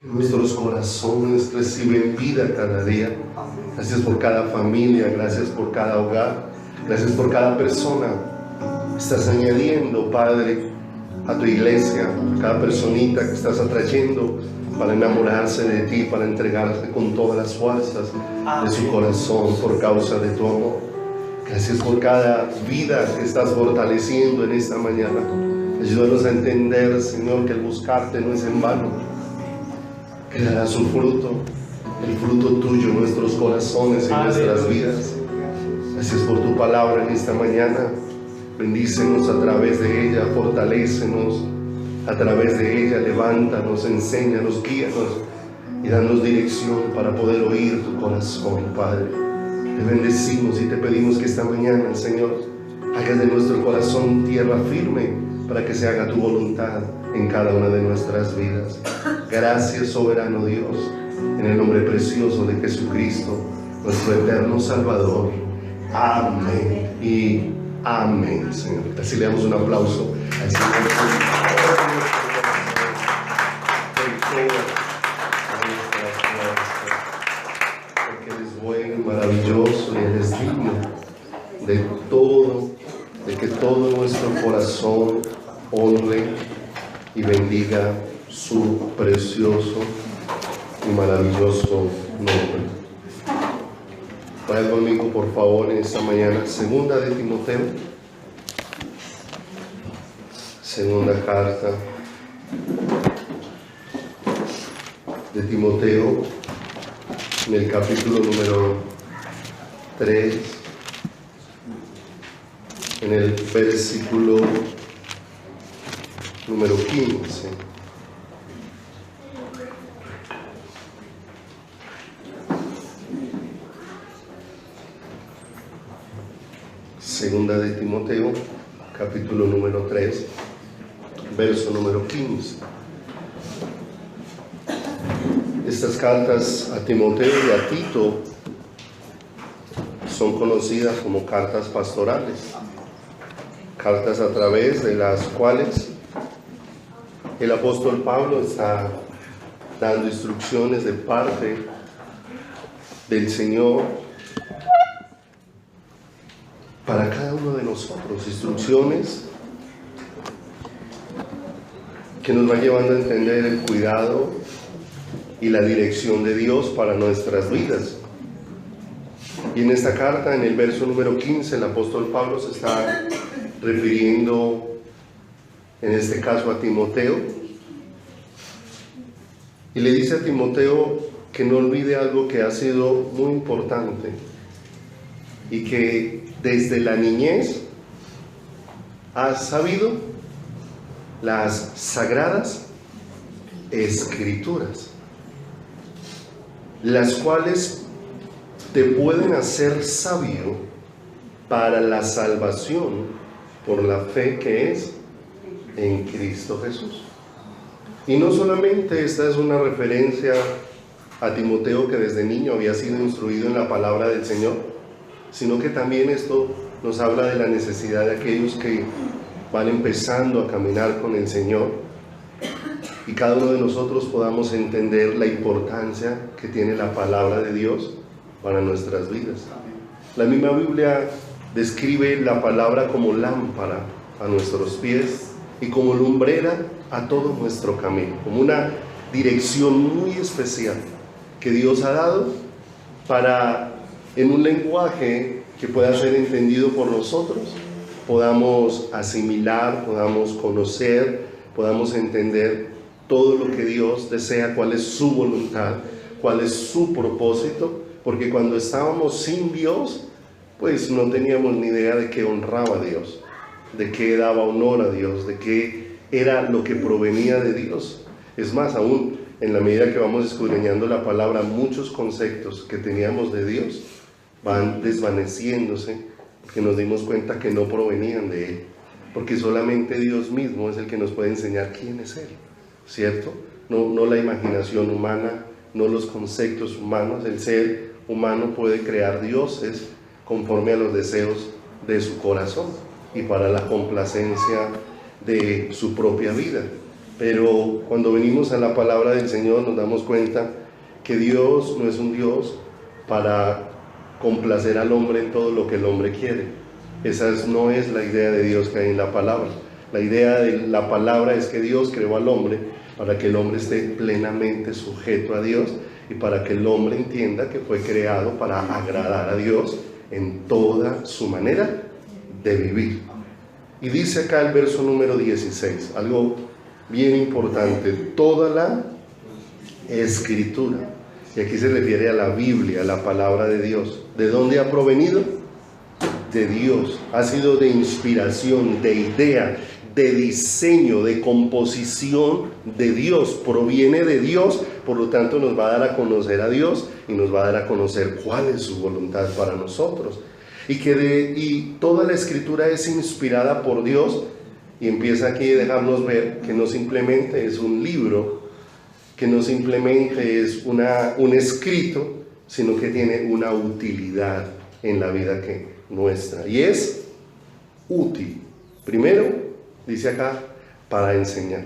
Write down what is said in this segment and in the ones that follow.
Nuestros corazones reciben vida cada día. Gracias por cada familia, gracias por cada hogar, gracias por cada persona. Estás añadiendo, Padre, a tu iglesia, cada personita que estás atrayendo para enamorarse de ti, para entregarse con todas las fuerzas de su corazón por causa de tu amor. Gracias por cada vida que estás fortaleciendo en esta mañana. Ayúdanos a entender, Señor, que el buscarte no es en vano, que dará su fruto, el fruto tuyo en nuestros corazones y en nuestras vidas. Gracias por tu palabra en esta mañana. Bendícenos a través de ella, fortalécenos a través de ella, levántanos, enséñanos, guíanos y danos dirección para poder oír tu corazón, Padre. Te bendecimos y te pedimos que esta mañana, Señor, hagas de nuestro corazón tierra firme para que se haga tu voluntad en cada una de nuestras vidas. Gracias, soberano Dios, en el nombre precioso de Jesucristo, nuestro eterno Salvador. Amén y amén, Señor. Así le damos un aplauso al Señor. Porque Él es bueno y maravilloso y Él es digno de todo, de que todo nuestro corazón honre y bendiga su precioso y maravilloso nombre. Vaya conmigo, por favor, en esta mañana, segunda de Timoteo, segunda carta de Timoteo, en el capítulo número 3, en el versículo número 15. Segunda de Timoteo, capítulo número 3, verso número 15. Estas cartas a Timoteo y a Tito son conocidas como cartas pastorales, cartas a través de las cuales el apóstol Pablo está dando instrucciones de parte del Señor para cada uno de nosotros, instrucciones que nos van llevando a entender el cuidado y la dirección de Dios para nuestras vidas. Y en esta carta, en el verso número 15, el apóstol Pablo se está refiriendo, en este caso, a Timoteo, y le dice a Timoteo que no olvide algo que ha sido muy importante y que desde la niñez has sabido las sagradas escrituras, las cuales te pueden hacer sabio para la salvación por la fe que es en Cristo Jesús. Y no solamente esta es una referencia a Timoteo, que desde niño había sido instruido en la palabra del Señor, sino que también esto nos habla de la necesidad de aquellos que van empezando a caminar con el Señor, y cada uno de nosotros podamos entender la importancia que tiene la palabra de Dios para nuestras vidas. La misma Biblia describe la palabra como lámpara a nuestros pies y como lumbrera a todo nuestro camino, como una dirección muy especial que Dios ha dado para, en un lenguaje que pueda ser entendido por nosotros, podamos asimilar, podamos conocer, podamos entender todo lo que Dios desea, cuál es su voluntad, cuál es su propósito, porque cuando estábamos sin Dios, pues no teníamos ni idea de qué honraba a Dios, de qué daba honor a Dios, de qué era lo que provenía de Dios. Es más, aún en la medida que vamos escudriñando la palabra, muchos conceptos que teníamos de Dios van desvaneciéndose, porque nos dimos cuenta que no provenían de Él, porque solamente Dios mismo es el que nos puede enseñar quién es Él, ¿cierto? No la imaginación humana, no los conceptos humanos. El ser humano puede crear dioses conforme a los deseos de su corazón y para la complacencia de su propia vida. Pero cuando venimos a la palabra del Señor nos damos cuenta que Dios no es un Dios para complacer al hombre en todo lo que el hombre quiere. Esa no es la idea de Dios que hay en la palabra. La idea de la palabra es que Dios creó al hombre para que el hombre esté plenamente sujeto a Dios y para que el hombre entienda que fue creado para agradar a Dios en toda su manera de vivir. Y dice acá el verso número 16, algo bien importante: toda la escritura. Y aquí se refiere a la Biblia, a la palabra de Dios. ¿De dónde ha provenido? De Dios. Ha sido de inspiración, de idea, de diseño, de composición de Dios. Proviene de Dios, por lo tanto nos va a dar a conocer a Dios y nos va a dar a conocer cuál es su voluntad para nosotros. Y toda la escritura es inspirada por Dios, y empieza aquí a dejarnos ver que no simplemente es un libro, que no simplemente es un escrito, sino que tiene una utilidad en la vida nuestra, y es útil. Primero, dice acá, para enseñar,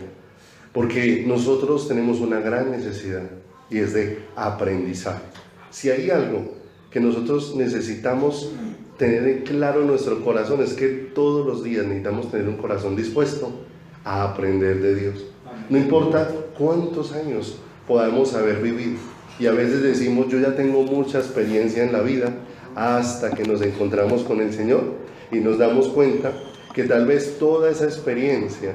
porque nosotros tenemos una gran necesidad, y es de aprendizaje. Si hay algo que nosotros necesitamos tener en claro en nuestro corazón, es que todos los días necesitamos tener un corazón dispuesto a aprender de Dios. No importa cuántos años podamos haber vivido, y a veces decimos: yo ya tengo mucha experiencia en la vida, hasta que nos encontramos con el Señor y nos damos cuenta que tal vez toda esa experiencia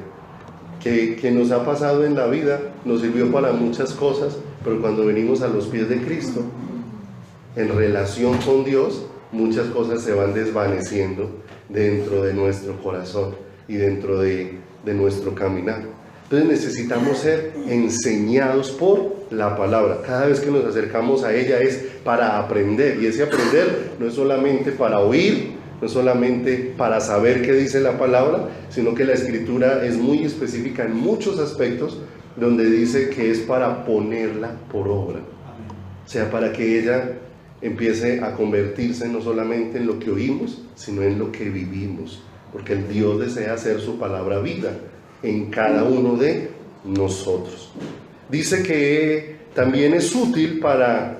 que nos ha pasado en la vida nos sirvió para muchas cosas, pero cuando venimos a los pies de Cristo, en relación con Dios, muchas cosas se van desvaneciendo dentro de nuestro corazón y dentro de nuestro caminar. Entonces necesitamos ser enseñados por la palabra. Cada vez que nos acercamos a ella es para aprender, y ese aprender no es solamente para oír, no es solamente para saber qué dice la palabra, sino que la escritura es muy específica en muchos aspectos, donde dice que es para ponerla por obra. O sea, para que ella empiece a convertirse no solamente en lo que oímos, sino en lo que vivimos, porque el Dios desea hacer su palabra vida en cada uno de nosotros. Dice que también es útil para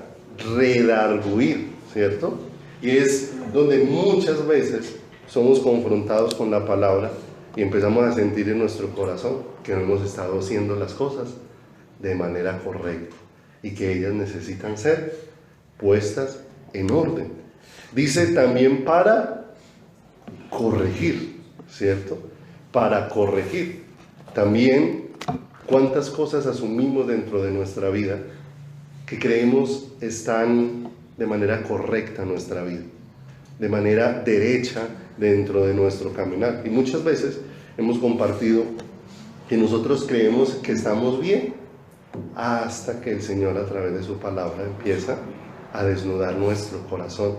redarguir, ¿cierto? Y es donde muchas veces somos confrontados con la palabra y empezamos a sentir en nuestro corazón que no hemos estado haciendo las cosas de manera correcta y que ellas necesitan ser puestas en orden. Dice también para corregir, ¿cierto? Para corregir. También, cuántas cosas asumimos dentro de nuestra vida que creemos están de manera correcta en nuestra vida, de manera derecha dentro de nuestro caminar. Y muchas veces hemos compartido que nosotros creemos que estamos bien, hasta que el Señor, a través de su palabra, empieza a desnudar nuestro corazón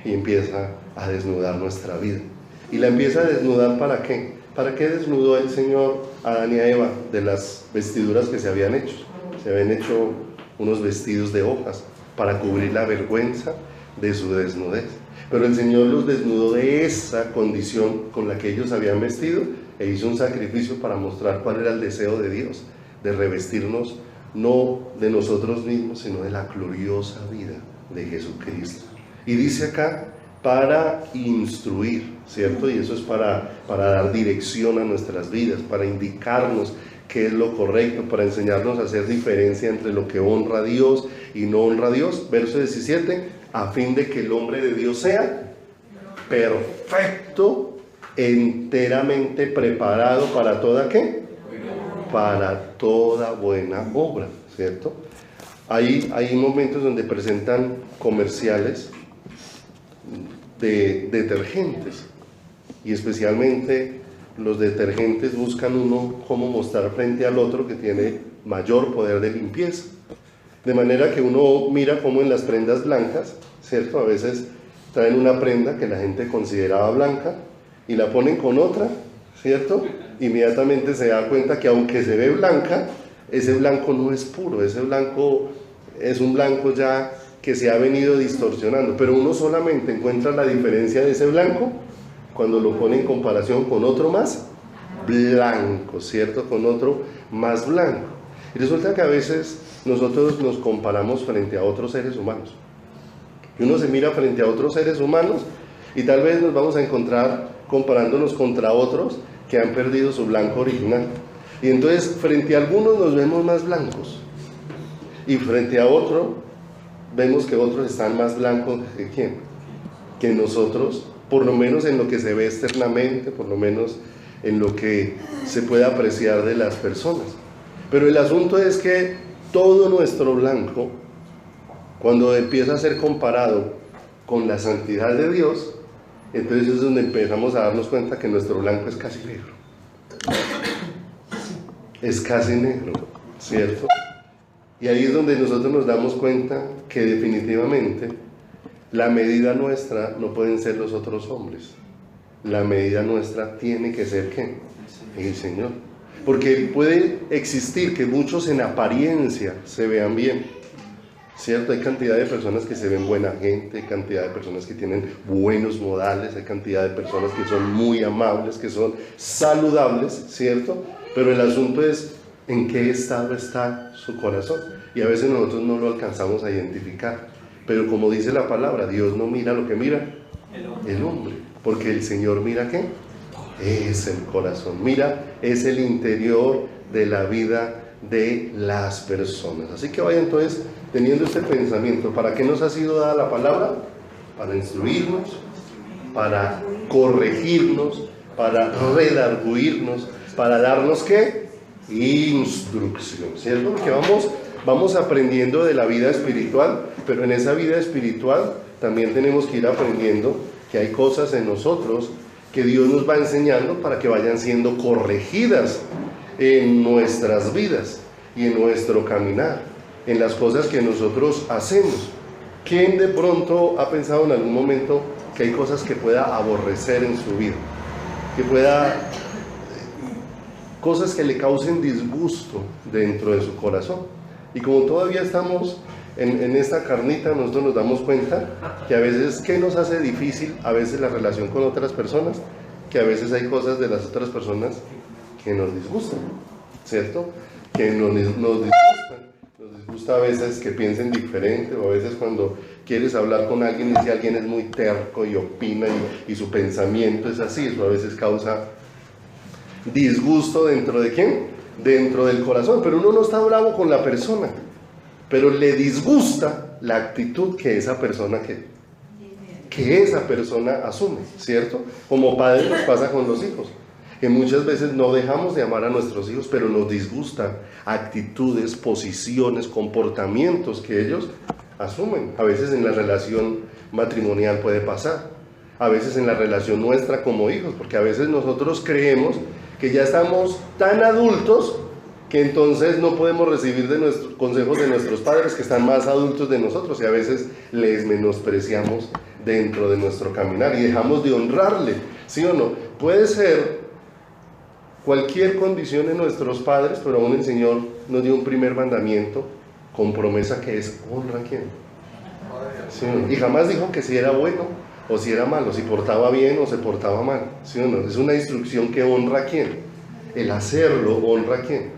y empieza a desnudar nuestra vida. Y la empieza a desnudar, ¿para qué? ¿Para qué desnudó el Señor a Adán y a Eva de las vestiduras que se habían hecho? Se habían hecho unos vestidos de hojas para cubrir la vergüenza de su desnudez. Pero el Señor los desnudó de esa condición con la que ellos habían vestido, e hizo un sacrificio para mostrar cuál era el deseo de Dios, de revestirnos no de nosotros mismos, sino de la gloriosa vida de Jesucristo. Y dice acá, para instruir, ¿cierto? Y eso es para dar dirección a nuestras vidas, para indicarnos qué es lo correcto, para enseñarnos a hacer diferencia entre lo que honra a Dios y no honra a Dios. Verso 17, a fin de que el hombre de Dios sea perfecto, enteramente preparado para toda ¿qué? Para toda buena obra, ¿cierto? Hay momentos donde presentan comerciales de detergentes, y especialmente los detergentes buscan uno cómo mostrar frente al otro que tiene mayor poder de limpieza, de manera que uno mira como en las prendas blancas, ¿cierto? A veces traen una prenda que la gente consideraba blanca y la ponen con otra, ¿cierto? Inmediatamente se da cuenta que aunque se ve blanca, ese blanco no es puro, ese blanco es un blanco ya que se ha venido distorsionando, pero uno solamente encuentra la diferencia de ese blanco cuando lo pone en comparación con otro más blanco, ¿cierto? Con otro más blanco. Y resulta que a veces nosotros nos comparamos frente a otros seres humanos. Y uno se mira frente a otros seres humanos y tal vez nos vamos a encontrar comparándonos contra otros que han perdido su blanco original. Y entonces frente a algunos nos vemos más blancos y frente a otro vemos que otros están más blancos que ¿quién? Que nosotros, por lo menos en lo que se ve externamente, por lo menos en lo que se puede apreciar de las personas. Pero el asunto es que todo nuestro blanco, cuando empieza a ser comparado con la santidad de Dios, entonces es donde empezamos a darnos cuenta que nuestro blanco es casi negro. Es casi negro, ¿cierto? Y ahí es donde nosotros nos damos cuenta que definitivamente la medida nuestra no pueden ser los otros hombres. La medida nuestra tiene que ser ¿qué? El Señor. Porque puede existir que muchos en apariencia se vean bien, ¿cierto? Hay cantidad de personas que se ven buena gente, hay cantidad de personas que tienen buenos modales, hay cantidad de personas que son muy amables, que son saludables, ¿cierto? Pero el asunto es en qué estado está su corazón. Y a veces nosotros no lo alcanzamos a identificar. Pero como dice la palabra, Dios no mira lo que mira el hombre. Porque el Señor mira ¿qué? Es el corazón. Mira, es el interior de la vida de las personas. Así que vaya entonces teniendo este pensamiento. ¿Para qué nos ha sido dada la palabra? Para instruirnos, para corregirnos, para redarguirnos, para darnos ¿qué? Instrucción, ¿cierto? Porque vamos aprendiendo de la vida espiritual, pero en esa vida espiritual también tenemos que ir aprendiendo que hay cosas en nosotros que Dios nos va enseñando para que vayan siendo corregidas en nuestras vidas y en nuestro caminar, en las cosas que nosotros hacemos. ¿Quién de pronto ha pensado en algún momento que hay cosas que pueda aborrecer en su vida? Que pueda... cosas que le causen disgusto dentro de su corazón. Y como todavía estamos en esta carnita, nosotros nos damos cuenta que a veces, ¿qué nos hace difícil a veces la relación con otras personas? Que a veces hay cosas de las otras personas que nos disgustan, ¿cierto? Que nos disgustan. Nos disgusta a veces que piensen diferente, o a veces cuando quieres hablar con alguien y si alguien es muy terco y opina y su pensamiento es así, eso a veces causa disgusto dentro de ¿quién? Dentro del corazón. Pero uno no está bravo con la persona, pero le disgusta la actitud que esa persona asume, ¿cierto? Como padres nos pasa con los hijos, que muchas veces no dejamos de amar a nuestros hijos, pero nos disgustan actitudes, posiciones, comportamientos que ellos asumen. A veces en la relación matrimonial puede pasar, a veces en la relación nuestra como hijos, porque a veces nosotros creemos que ya estamos tan adultos que entonces no podemos recibir de nuestros consejos de nuestros padres que están más adultos de nosotros, y a veces les menospreciamos dentro de nuestro caminar y dejamos de honrarle, ¿sí o no? Puede ser cualquier condición en nuestros padres, pero aún el Señor nos dio un primer mandamiento con promesa que es honra a quién, ¿sí o no? Y jamás dijo que si era bueno o si era malo, si portaba bien o se portaba mal, ¿sí o no? Es una instrucción que honra a quién. El hacerlo honra a quién.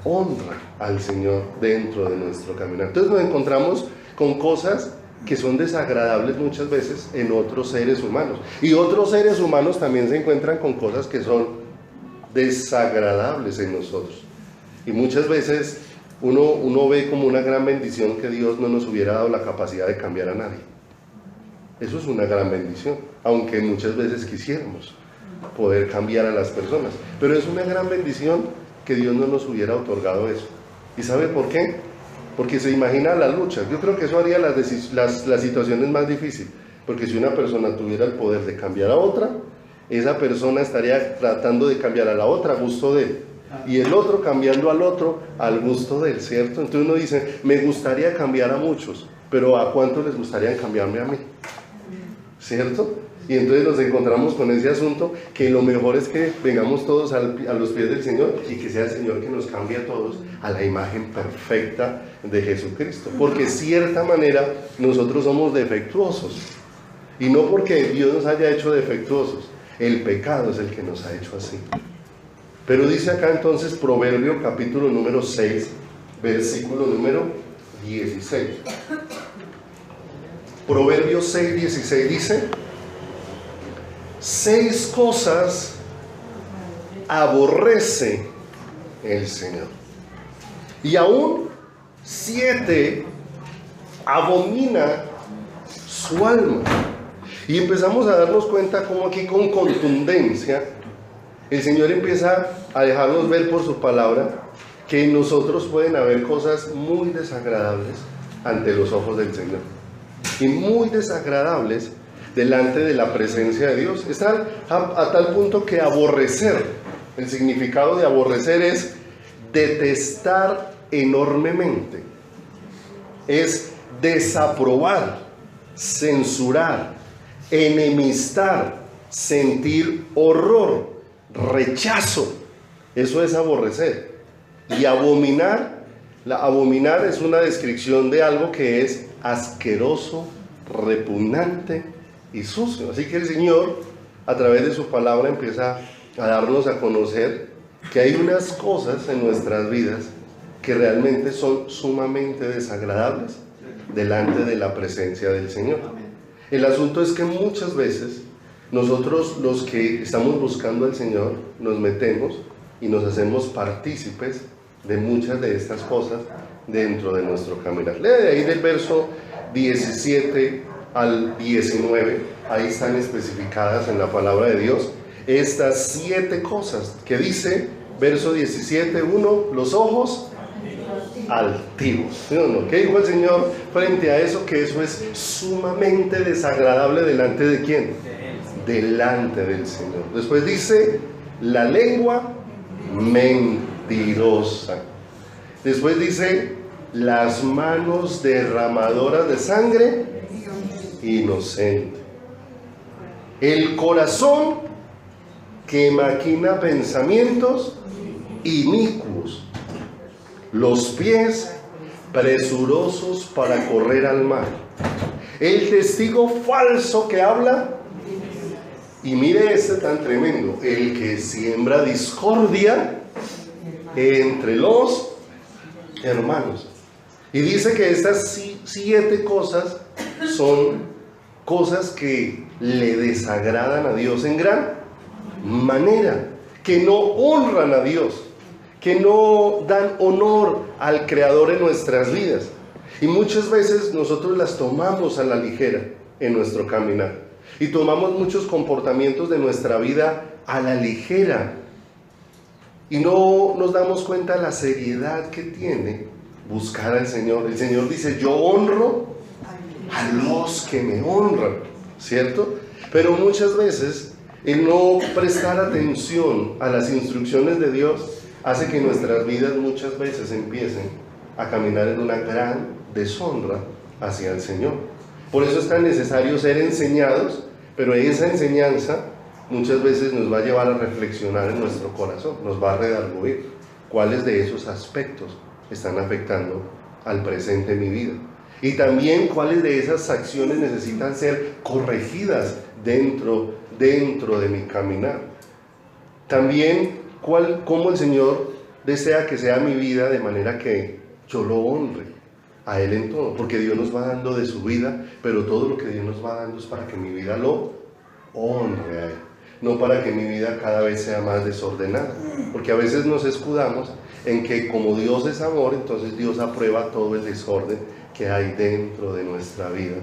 Honra al Señor dentro de nuestro caminar. Entonces nos encontramos con cosas que son desagradables muchas veces en otros seres humanos, y otros seres humanos también se encuentran con cosas que son desagradables en nosotros, y muchas veces uno ve como una gran bendición que Dios no nos hubiera dado la capacidad de cambiar a nadie. Eso es una gran bendición, aunque muchas veces quisiéramos poder cambiar a las personas, pero es una gran bendición que Dios no nos hubiera otorgado eso. ¿Y sabe por qué? Porque se imagina la lucha. Yo creo que eso haría las situaciones más difíciles, porque si una persona tuviera el poder de cambiar a otra, esa persona estaría tratando de cambiar a la otra a gusto de él, y el otro cambiando al otro al gusto de él, ¿cierto? Entonces uno dice, me gustaría cambiar a muchos, pero ¿a cuántos les gustaría cambiarme a mí? ¿Cierto? Y entonces nos encontramos con ese asunto, que lo mejor es que vengamos todos a los pies del Señor, y que sea el Señor que nos cambie a todos a la imagen perfecta de Jesucristo, porque de cierta manera nosotros somos defectuosos, y no porque Dios nos haya hecho defectuosos, el pecado es el que nos ha hecho así. Pero dice acá entonces Proverbio capítulo número 6, versículo número 16. Proverbios 6, 16 dice: 6 cosas aborrece el Señor, y aún 7 abomina su alma. Y empezamos a darnos cuenta cómo aquí con contundencia el Señor empieza a dejarnos ver por su palabra que en nosotros pueden haber cosas muy desagradables ante los ojos del Señor, y muy desagradables delante de la presencia de Dios. Está a tal punto que aborrecer, el significado de aborrecer es detestar enormemente, es desaprobar, censurar, enemistar, sentir horror, rechazo. Eso es aborrecer. Y abominar, abominar es una descripción de algo que es asqueroso, repugnante y sucio. Así que el Señor, a través de su palabra, empieza a darnos a conocer que hay unas cosas en nuestras vidas que realmente son sumamente desagradables delante de la presencia del Señor. El asunto es que muchas veces nosotros, los que estamos buscando al Señor, nos metemos y nos hacemos partícipes de muchas de estas cosas dentro de nuestro caminar. Lea de ahí del verso 17 al 19, ahí están especificadas en la palabra de Dios estas 7 cosas que dice, verso 17, 1, los ojos altivos. ¿Sí o no? ¿Qué dijo el Señor frente a eso? Que eso es sumamente desagradable delante de ¿quién? Delante del Señor. Después dice, la lengua mentirosa. Después dice, las manos derramadoras de sangre inocente. El corazón que maquina pensamientos inicuos. Los pies presurosos para correr al mal. El testigo falso que habla. Y mire este tan tremendo: el que siembra discordia entre los hermanos. Y dice que estas 7 cosas son cosas que le desagradan a Dios en gran manera, que no honran a Dios, que no dan honor al Creador en nuestras vidas. Y muchas veces nosotros las tomamos a la ligera en nuestro caminar. Y tomamos muchos comportamientos de nuestra vida a la ligera. Y no nos damos cuenta de la seriedad que tiene buscar al Señor. El Señor dice, yo honro a los que me honran, ¿cierto? Pero muchas veces el no prestar atención a las instrucciones de Dios hace que nuestras vidas muchas veces empiecen a caminar en una gran deshonra hacia el Señor. Por eso es tan necesario ser enseñados, pero esa enseñanza muchas veces nos va a llevar a reflexionar en nuestro corazón, nos va a redarguir cuáles de esos aspectos están afectando al presente en mi vida. Y también cuáles de esas acciones necesitan ser corregidas dentro de mi caminar. También cómo el Señor desea que sea mi vida de manera que yo lo honre a Él en todo, porque Dios nos va dando de su vida, pero todo lo que Dios nos va dando es para que mi vida lo honre a Él, no para que mi vida cada vez sea más desordenada, porque a veces nos escudamos en que como Dios es amor, entonces Dios aprueba todo el desorden que hay dentro de nuestra vida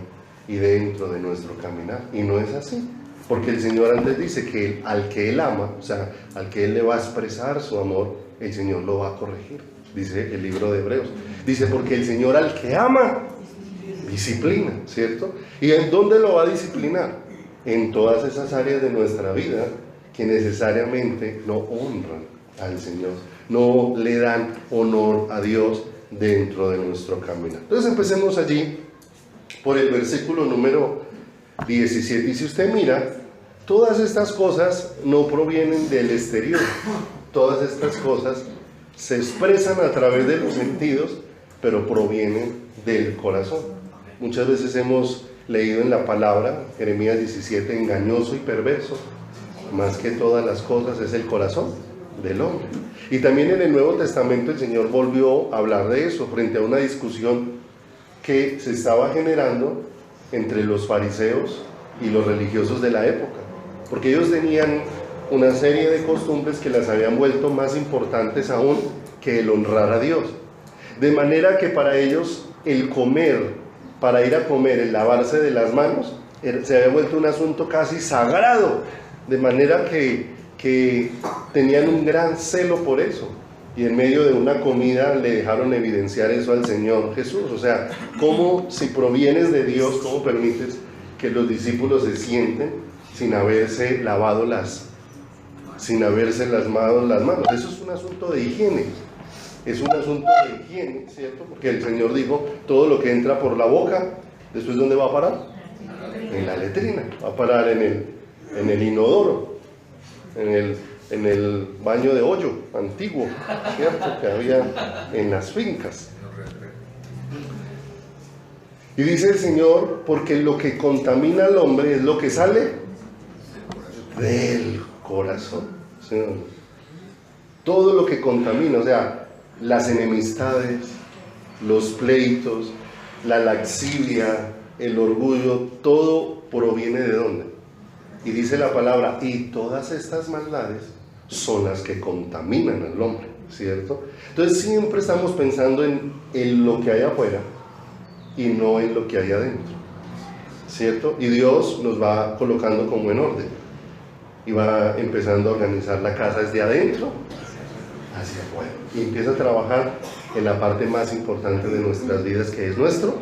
y dentro de nuestro caminar, y no es así, porque el Señor antes dice que al que Él ama, o sea, al que Él le va a expresar su amor, el Señor lo va a corregir, dice el libro de Hebreos. Dice, porque el Señor al que ama, disciplina, ¿cierto? ¿Y en dónde lo va a disciplinar? En todas esas áreas de nuestra vida que necesariamente no honran al Señor, no le dan honor a Dios dentro de nuestro camino. Entonces empecemos allí por el versículo número 17. Y si usted mira, todas estas cosas no provienen del exterior, todas estas cosas se expresan a través de los sentidos, pero provienen del corazón. Muchas veces hemos leído en la palabra, Jeremías 17, engañoso y perverso, más que todas las cosas es el corazón del hombre. Y también en el Nuevo Testamento el Señor volvió a hablar de eso frente a una discusión que se estaba generando entre los fariseos y los religiosos de la época, porque ellos tenían una serie de costumbres que las habían vuelto más importantes aún que el honrar a Dios, de manera que para ellos el comer, para ir a comer, el lavarse de las manos, se había vuelto un asunto casi sagrado, de manera que tenían un gran celo por eso, y en medio de una comida le dejaron evidenciar eso al Señor Jesús. O sea, ¿cómo, si provienes de Dios, cómo permites que los discípulos se sienten sin haberse lavado las manos? Eso es un asunto de higiene, ¿cierto? Porque el Señor dijo, todo lo que entra por la boca, ¿después dónde va a parar? En la letrina, va a parar en el inodoro, en el baño de hoyo antiguo, ¿cierto? Que había en las fincas. Y dice el Señor, porque lo que contamina al hombre es lo que sale del corazón, ¿sí? Todo lo que contamina, o sea, las enemistades, los pleitos, la laxivia, el orgullo, todo proviene ¿de dónde? Y dice la palabra, y todas estas maldades son las que contaminan al hombre, ¿cierto? Entonces siempre estamos pensando en lo que hay afuera y no en lo que hay adentro, ¿cierto? Y Dios nos va colocando como en orden y va empezando a organizar la casa desde adentro hacia afuera, y empieza a trabajar en la parte más importante de nuestras vidas, que es nuestro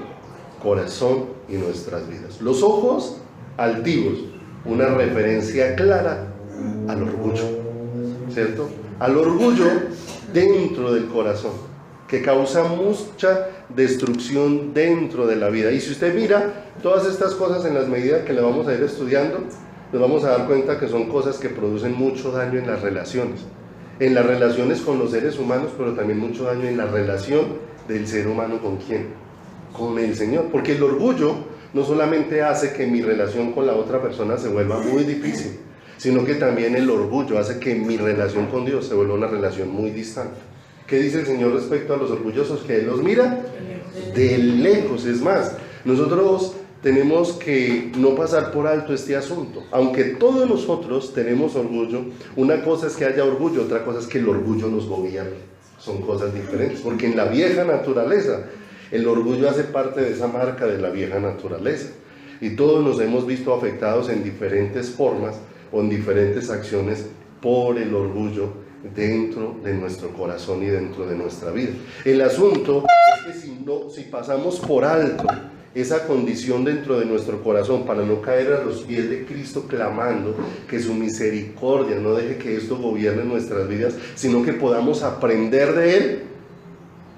corazón y nuestras vidas. Los ojos altivos, una referencia clara al orgullo, ¿cierto? Al orgullo dentro del corazón, que causa mucha destrucción dentro de la vida. Y si usted mira todas estas cosas en las medidas que le vamos a ir estudiando, nos vamos a dar cuenta que son cosas que producen mucho daño en las relaciones con los seres humanos, pero también mucho daño en la relación del ser humano ¿con quién? Con el Señor. Porque el orgullo no solamente hace que mi relación con la otra persona se vuelva muy difícil, sino que también el orgullo hace que mi relación con Dios se vuelva una relación muy distante. ¿Qué dice el Señor respecto a los orgullosos? Que Él los mira de lejos. Es más, nosotros tenemos que no pasar por alto este asunto. Aunque todos nosotros tenemos orgullo, una cosa es que haya orgullo, otra cosa es que el orgullo nos gobierne. Son cosas diferentes, porque en la vieja naturaleza, el orgullo hace parte de esa marca de la vieja naturaleza. Y todos nos hemos visto afectados en diferentes formas o en diferentes acciones por el orgullo dentro de nuestro corazón y dentro de nuestra vida. El asunto es que si pasamos por alto esa condición dentro de nuestro corazón para no caer a los pies de Cristo clamando que su misericordia no deje que esto gobierne nuestras vidas, sino que podamos aprender de Él,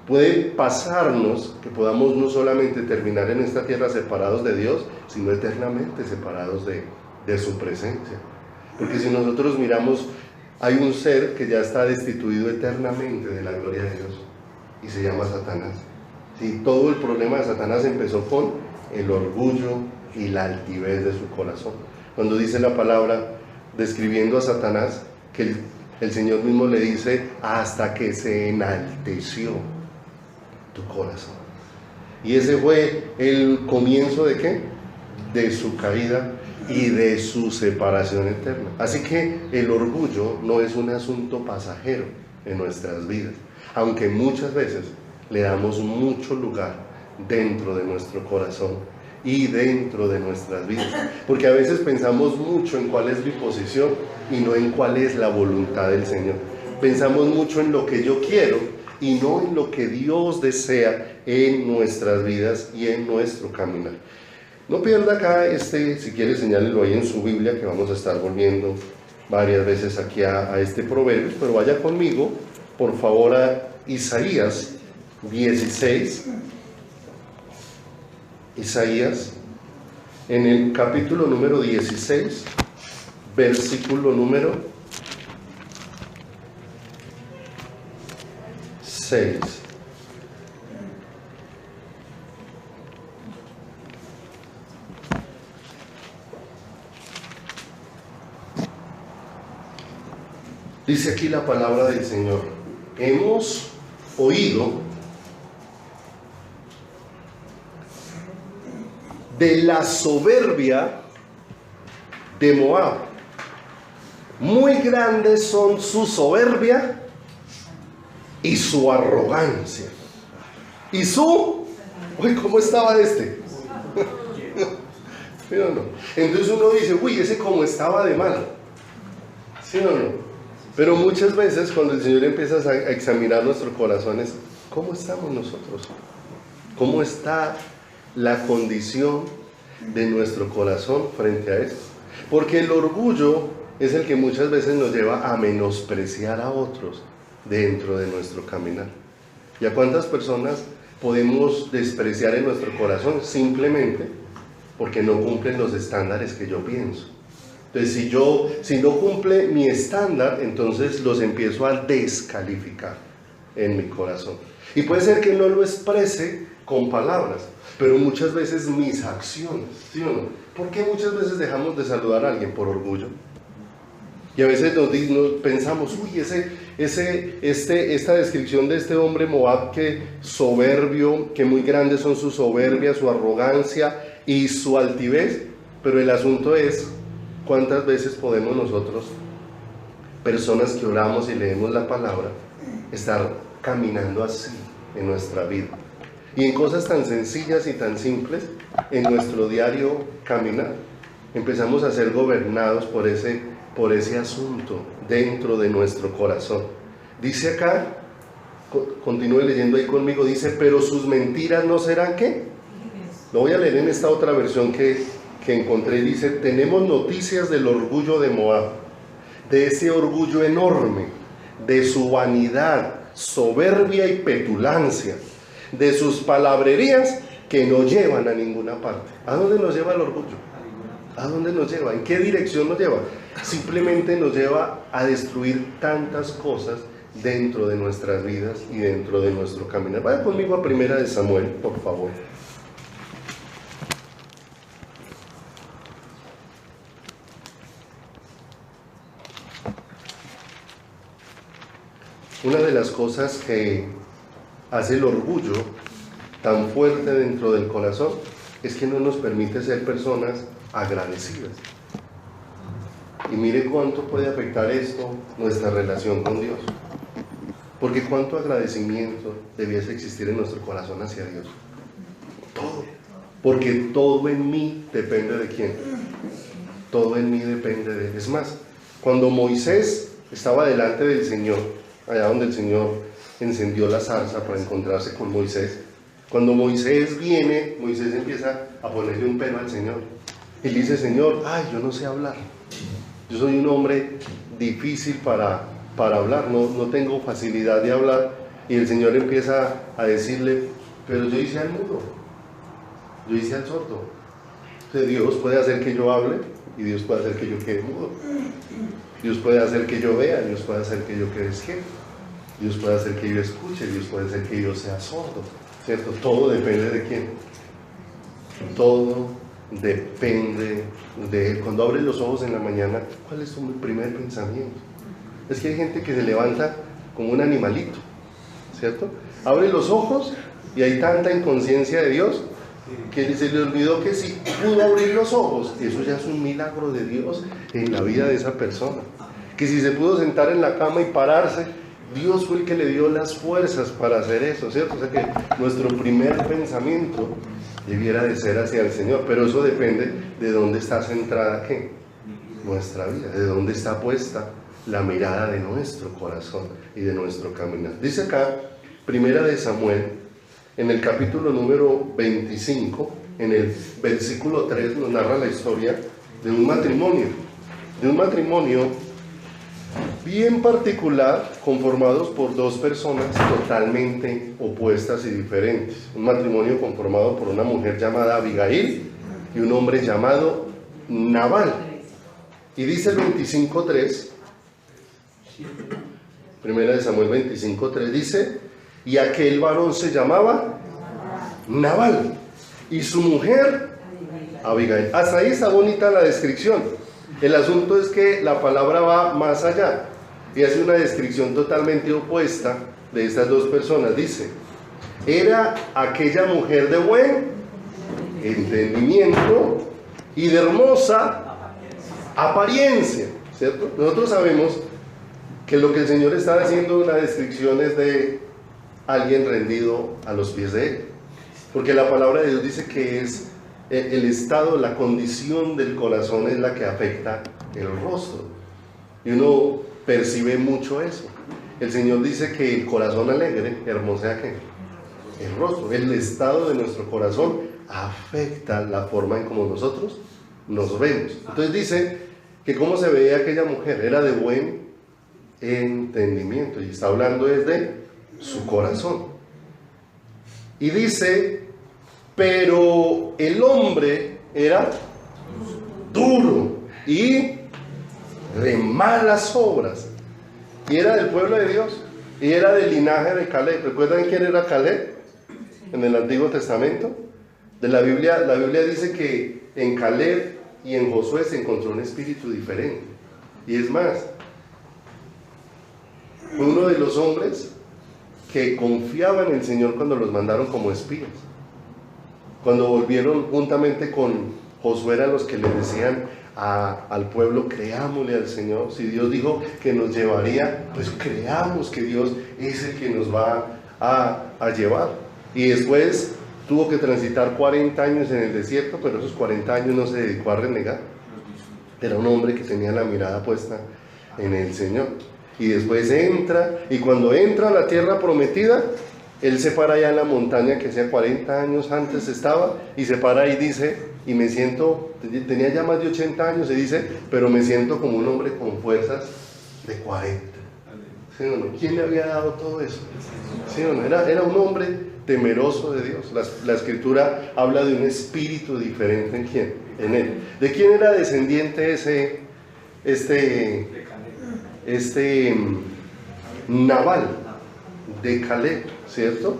puede pasarnos que podamos no solamente terminar en esta tierra separados de Dios, sino eternamente separados de su presencia. Porque si nosotros miramos, hay un ser que ya está destituido eternamente de la gloria de Dios y se llama Satanás. Sí, todo el problema de Satanás empezó con el orgullo y la altivez de su corazón. Cuando dice la palabra describiendo a Satanás, que el Señor mismo le dice, hasta que se enalteció tu corazón. Y ese fue el comienzo ¿de qué? De su caída y de su separación eterna. Así que el orgullo no es un asunto pasajero en nuestras vidas, aunque muchas veces le damos mucho lugar dentro de nuestro corazón y dentro de nuestras vidas, porque a veces pensamos mucho en cuál es mi posición y no en cuál es la voluntad del Señor. Pensamos mucho en lo que yo quiero y no en lo que Dios desea en nuestras vidas y en nuestro caminar. No pierda acá si quiere señálelo ahí en su Biblia, que vamos a estar volviendo varias veces aquí a este proverbio, pero vaya conmigo, por favor, a Isaías 16, Isaías, en el capítulo número 16, versículo número 6. Dice aquí la palabra del Señor: hemos oído de la soberbia de Moab. Muy grandes son su soberbia y su arrogancia. Y su... Uy, ¿cómo estaba este? ¿Sí o no? Entonces uno dice, uy, ese como estaba de malo. ¿Sí o no? Pero muchas veces cuando el Señor empieza a examinar nuestros corazones, ¿cómo estamos nosotros? ¿Cómo está la condición de nuestro corazón frente a esto? Porque el orgullo es el que muchas veces nos lleva a menospreciar a otros dentro de nuestro caminar. ¿Y a cuántas personas podemos despreciar en nuestro corazón simplemente porque no cumplen los estándares que yo pienso? Entonces, si no cumple mi estándar, entonces los empiezo a descalificar en mi corazón. Y puede ser que no lo exprese con palabras, pero muchas veces mis acciones, ¿sí o no? ¿Por qué muchas veces dejamos de saludar a alguien? Por orgullo. Y a veces nos pensamos, uy, esta descripción de este hombre Moab, que soberbio, que muy grandes son su soberbia, su arrogancia y su altivez. Pero el asunto es, ¿cuántas veces podemos nosotros, personas que oramos y leemos la palabra, estar caminando así en nuestra vida? Y en cosas tan sencillas y tan simples, en nuestro diario caminar, empezamos a ser gobernados por ese asunto dentro de nuestro corazón. Dice acá, continúe leyendo ahí conmigo, dice, pero sus mentiras no serán ¿qué? Lo voy a leer en esta otra versión que encontré. Dice, tenemos noticias del orgullo de Moab, de ese orgullo enorme, de su vanidad, soberbia y petulancia, de sus palabrerías que no llevan a ninguna parte. ¿A dónde nos lleva el orgullo? ¿A dónde nos lleva? ¿En qué dirección nos lleva? Simplemente nos lleva a destruir tantas cosas dentro de nuestras vidas y dentro de nuestro caminar. Vaya conmigo a 1 Samuel, por favor. Una de las cosas que hace el orgullo tan fuerte dentro del corazón es que no nos permite ser personas agradecidas. Y mire cuánto puede afectar esto nuestra relación con Dios. Porque cuánto agradecimiento debiese existir en nuestro corazón hacia Dios. Todo. Porque todo en mí depende de quién. Todo en mí depende de Él. Es más, cuando Moisés estaba delante del Señor, allá donde el Señor encendió la zarza para encontrarse con Moisés, cuando Moisés viene, Moisés empieza a ponerle un pero al Señor. Él dice, Señor, yo no sé hablar. Yo soy un hombre difícil para hablar, no tengo facilidad de hablar. Y el Señor empieza a decirle, pero yo hice al mudo, yo hice al sordo. Entonces Dios puede hacer que yo hable y Dios puede hacer que yo quede mudo. Dios puede hacer que yo vea, Dios puede hacer que yo quede ciego. Dios puede hacer que yo escuche, Dios puede hacer que yo sea sordo. ¿Cierto? Todo depende de quién. Todo depende de Él. Cuando abres los ojos en la mañana, ¿cuál es tu primer pensamiento? Es que hay gente que se levanta como un animalito, ¿cierto? Abre los ojos y hay tanta inconsciencia de Dios que se le olvidó que si pudo abrir los ojos, eso ya es un milagro de Dios en la vida de esa persona. Que si se pudo sentar en la cama y pararse, Dios fue el que le dio las fuerzas para hacer eso, ¿cierto? O sea que nuestro primer pensamiento debiera de ser hacia el Señor, pero eso depende de dónde está centrada, ¿qué? Nuestra vida, de dónde está puesta la mirada de nuestro corazón y de nuestro caminar. Dice acá, 1 Samuel, en el capítulo número 25, en el versículo 3, nos narra la historia de un matrimonio bien particular, conformados por dos personas totalmente opuestas y diferentes. Un matrimonio conformado por una mujer llamada Abigail y un hombre llamado Nabal. Y dice el 25:3, 1 Samuel 25:3, dice, y aquel varón se llamaba Nabal, y su mujer Abigail. Hasta ahí está bonita la descripción. El asunto es que la palabra va más allá. y hace una descripción totalmente opuesta de estas dos personas. Dice: era aquella mujer de buen entendimiento y de hermosa apariencia, ¿cierto? Nosotros sabemos que lo que el Señor está haciendo una descripción es de alguien rendido a los pies de Él, porque la palabra de Dios dice que es el estado, la condición del corazón es la que afecta el rostro, y uno percibe mucho eso. El Señor dice que el corazón alegre hermosea ¿qué? El rostro. El estado de nuestro corazón afecta la forma en como nosotros nos vemos. Entonces dice que cómo se veía aquella mujer, era de buen entendimiento, y está hablando desde su corazón. Y dice: pero el hombre era duro y de malas obras, y era del pueblo de Dios, y era del linaje de Caleb. ¿Recuerdan quién era Caleb en el Antiguo Testamento? De la Biblia dice que en Caleb y en Josué se encontró un espíritu diferente, y es más, fue uno de los hombres que confiaba en el Señor cuando los mandaron como espías. Cuando volvieron juntamente con Josué, eran los que le decían al pueblo: creámosle al Señor. Si Dios dijo que nos llevaría, pues creamos que Dios es el que nos va a llevar. Y después tuvo que transitar 40 años en el desierto, pero esos 40 años no se dedicó a renegar. Era un hombre que tenía la mirada puesta en el Señor. Y después entra, y cuando entra a la tierra prometida, él se para allá en la montaña que hacía 40 años antes estaba, y se para ahí y dice: y me siento, tenía ya más de 80 años, y dice: pero me siento como un hombre con fuerzas de 40. ¿Sí o no? ¿Quién le había dado todo eso? ¿Sí o no? Era un hombre temeroso de Dios. La Escritura habla de un espíritu diferente en quién, en él. ¿De quién era descendiente Nabal? De Caleb, ¿cierto?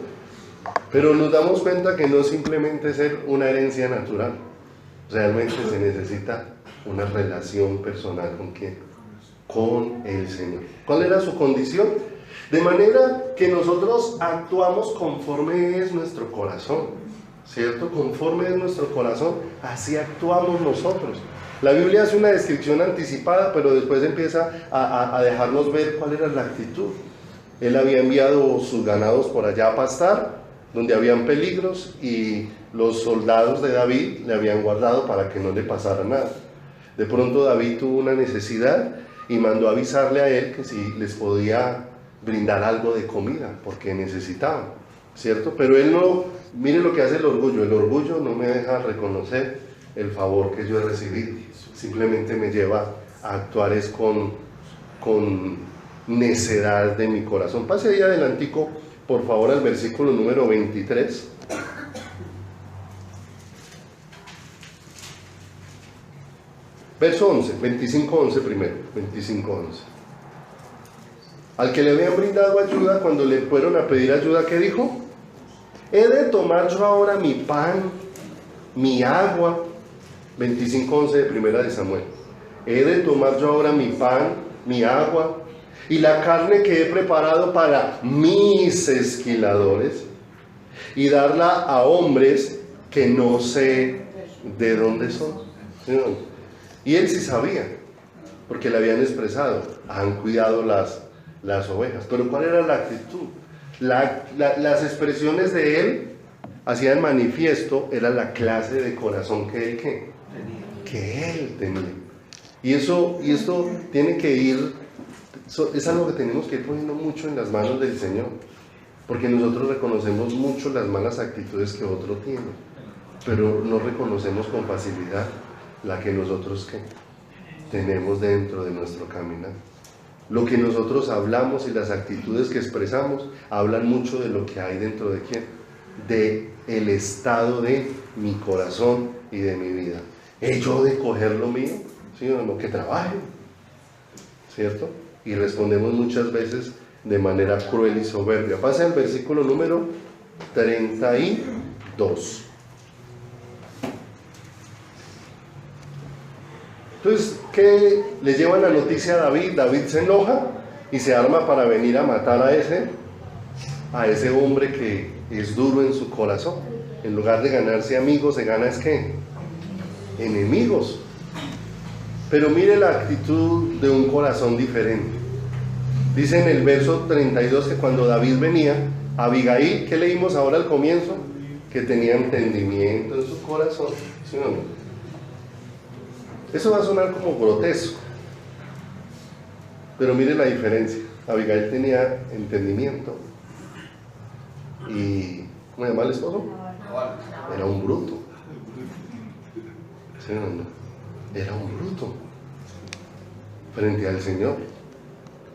Pero nos damos cuenta que no simplemente ser una herencia natural, realmente se necesita una relación personal. ¿Con quién? Con el Señor. ¿Cuál era su condición? De manera que nosotros actuamos conforme es nuestro corazón, ¿cierto? Conforme es nuestro corazón, así actuamos nosotros. La Biblia hace una descripción anticipada, pero después empieza a dejarnos ver cuál era la actitud. Él había enviado sus ganados por allá a pastar, donde habían peligros, y los soldados de David le habían guardado para que no le pasara nada. De pronto David tuvo una necesidad y mandó avisarle a él que si les podía brindar algo de comida, porque necesitaban, ¿cierto? Pero él no, mire lo que hace el orgullo no me deja reconocer el favor que yo he recibido, simplemente me lleva a actuar es con necedad de mi corazón. Pase ahí adelantico, por favor, al versículo número 23. Verso 11, 25:11 primero, 25:11. Al que le habían brindado ayuda, cuando le fueron a pedir ayuda, ¿qué dijo? ¿He de tomar yo ahora mi pan, mi agua? 25:11 de primera de Samuel. ¿He de tomar yo ahora mi pan, mi agua y la carne que he preparado para mis esquiladores y darla a hombres que no sé de dónde son? ¿Sí? Y él sí sabía, porque le habían expresado: han cuidado las ovejas. Pero ¿cuál era la actitud? Las expresiones de él hacían manifiesto, era la clase de corazón que él tenía. Y esto tiene que ir, es algo que tenemos que ir poniendo mucho en las manos del Señor, porque nosotros reconocemos mucho las malas actitudes que otro tiene, pero no reconocemos con facilidad la que nosotros tenemos dentro de nuestro caminar. Lo que nosotros hablamos y las actitudes que expresamos hablan mucho de lo que hay dentro de quién, de el estado de mi corazón y de mi vida. ¿He yo de coger lo mío? ¿Sí o no? Que trabaje, ¿cierto? Y respondemos muchas veces de manera cruel y soberbia. Pasa el versículo número 32. Entonces, ¿qué le lleva la noticia a David? David se enoja y se arma para venir a matar a ese hombre que es duro en su corazón. En lugar de ganarse amigos, se gana es ¿qué? Enemigos. Pero mire la actitud de un corazón diferente. Dice en el verso 32 que cuando David venía, Abigail, ¿qué leímos ahora al comienzo? Que tenía entendimiento en su corazón. ¿Sí o no? Eso va a sonar como grotesco, pero mire la diferencia. Abigail tenía entendimiento. ¿Y cómo se llama el esposo? Era un bruto. ¿Sí o no? Era un bruto frente al Señor.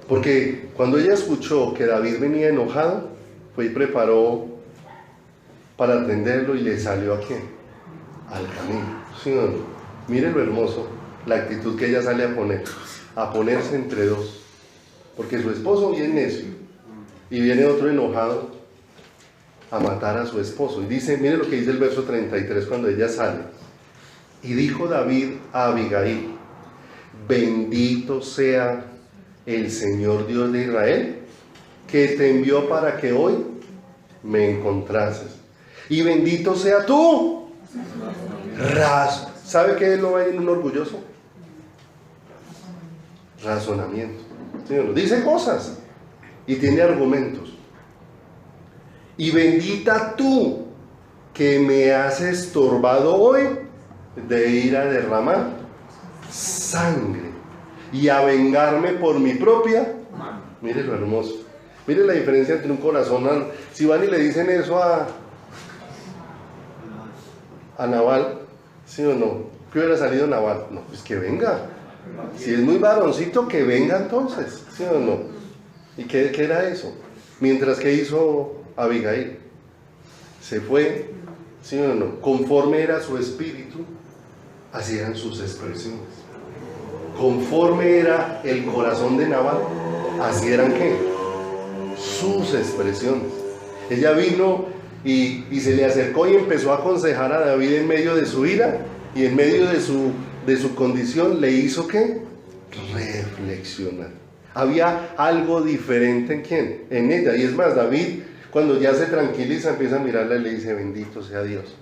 Porque cuando ella escuchó que David venía enojado, fue y preparó para atenderlo y le salió ¿a quién? Al camino. ¿Sí o no? Mire lo hermoso, la actitud que ella sale a ponerse entre dos. Porque su esposo viene necio y viene otro enojado a matar a su esposo. Y dice, mire lo que dice el verso 33 cuando ella sale. Y dijo David a Abigail: bendito sea el Señor Dios de Israel, que te envió para que hoy me encontrases. Y bendito sea tú. ¿Sabe qué lo hay en un orgulloso? Razonamiento. ¿Sí o no? Dice cosas y tiene argumentos. Y bendita tú que me has estorbado hoy de ir a derramar sangre y a vengarme por mi propia. Mire lo hermoso. Mire la diferencia entre un corazón. Si van y le dicen eso a Nabal, ¿sí o no? ¿Qué hubiera salido Nabal? No, pues que venga. Si es muy varoncito, que venga entonces, ¿sí o no? ¿Y qué era eso? Mientras que hizo Abigail, se fue, ¿sí o no? Conforme era su espíritu, así eran sus expresiones. Conforme era el corazón de Nabal, así eran ¿qué? Sus expresiones. Ella vino y se le acercó y empezó a aconsejar a David en medio de su ira y en medio de su condición. Le hizo ¿qué? Reflexionar. Había algo diferente en ¿quién? En ella. Y es más, David, cuando ya se tranquiliza, empieza a mirarla y le dice: bendito sea Dios,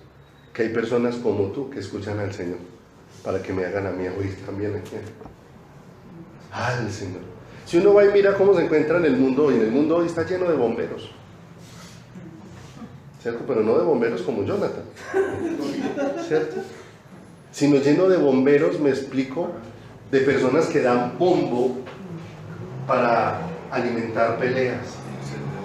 que hay personas como tú que escuchan al Señor, para que me hagan a mí oír también a quién. Al Señor. Si uno va y mira cómo se encuentra en el mundo hoy, en el mundo hoy está lleno de bomberos, ¿cierto? Pero no de bomberos como Jonathan, ¿cierto? Sino lleno de bomberos, me explico, de personas que dan bombo para alimentar peleas,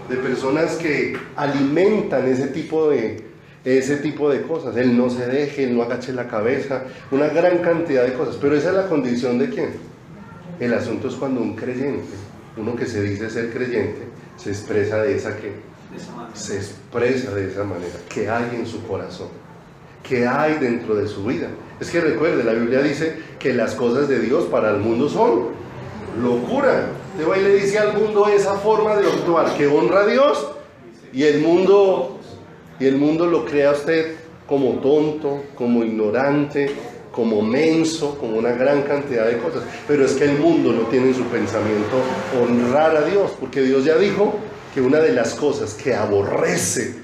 de personas que alimentan ese tipo de cosas. Él no se deje, él no agache la cabeza, una gran cantidad de cosas. Pero esa es la condición de ¿quién? El asunto es cuando un creyente, uno que se dice ser creyente, se expresa de esa manera. ¿Qué hay en su corazón? ¿Qué hay dentro de su vida? Es que recuerde, la Biblia dice que las cosas de Dios para el mundo son locura. Usted va y le dice al mundo esa forma de actuar que honra a Dios, y el mundo lo crea a usted como tonto, como ignorante, como menso, como una gran cantidad de cosas. Pero es que el mundo no tiene en su pensamiento honrar a Dios, porque Dios ya dijo que una de las cosas que aborrece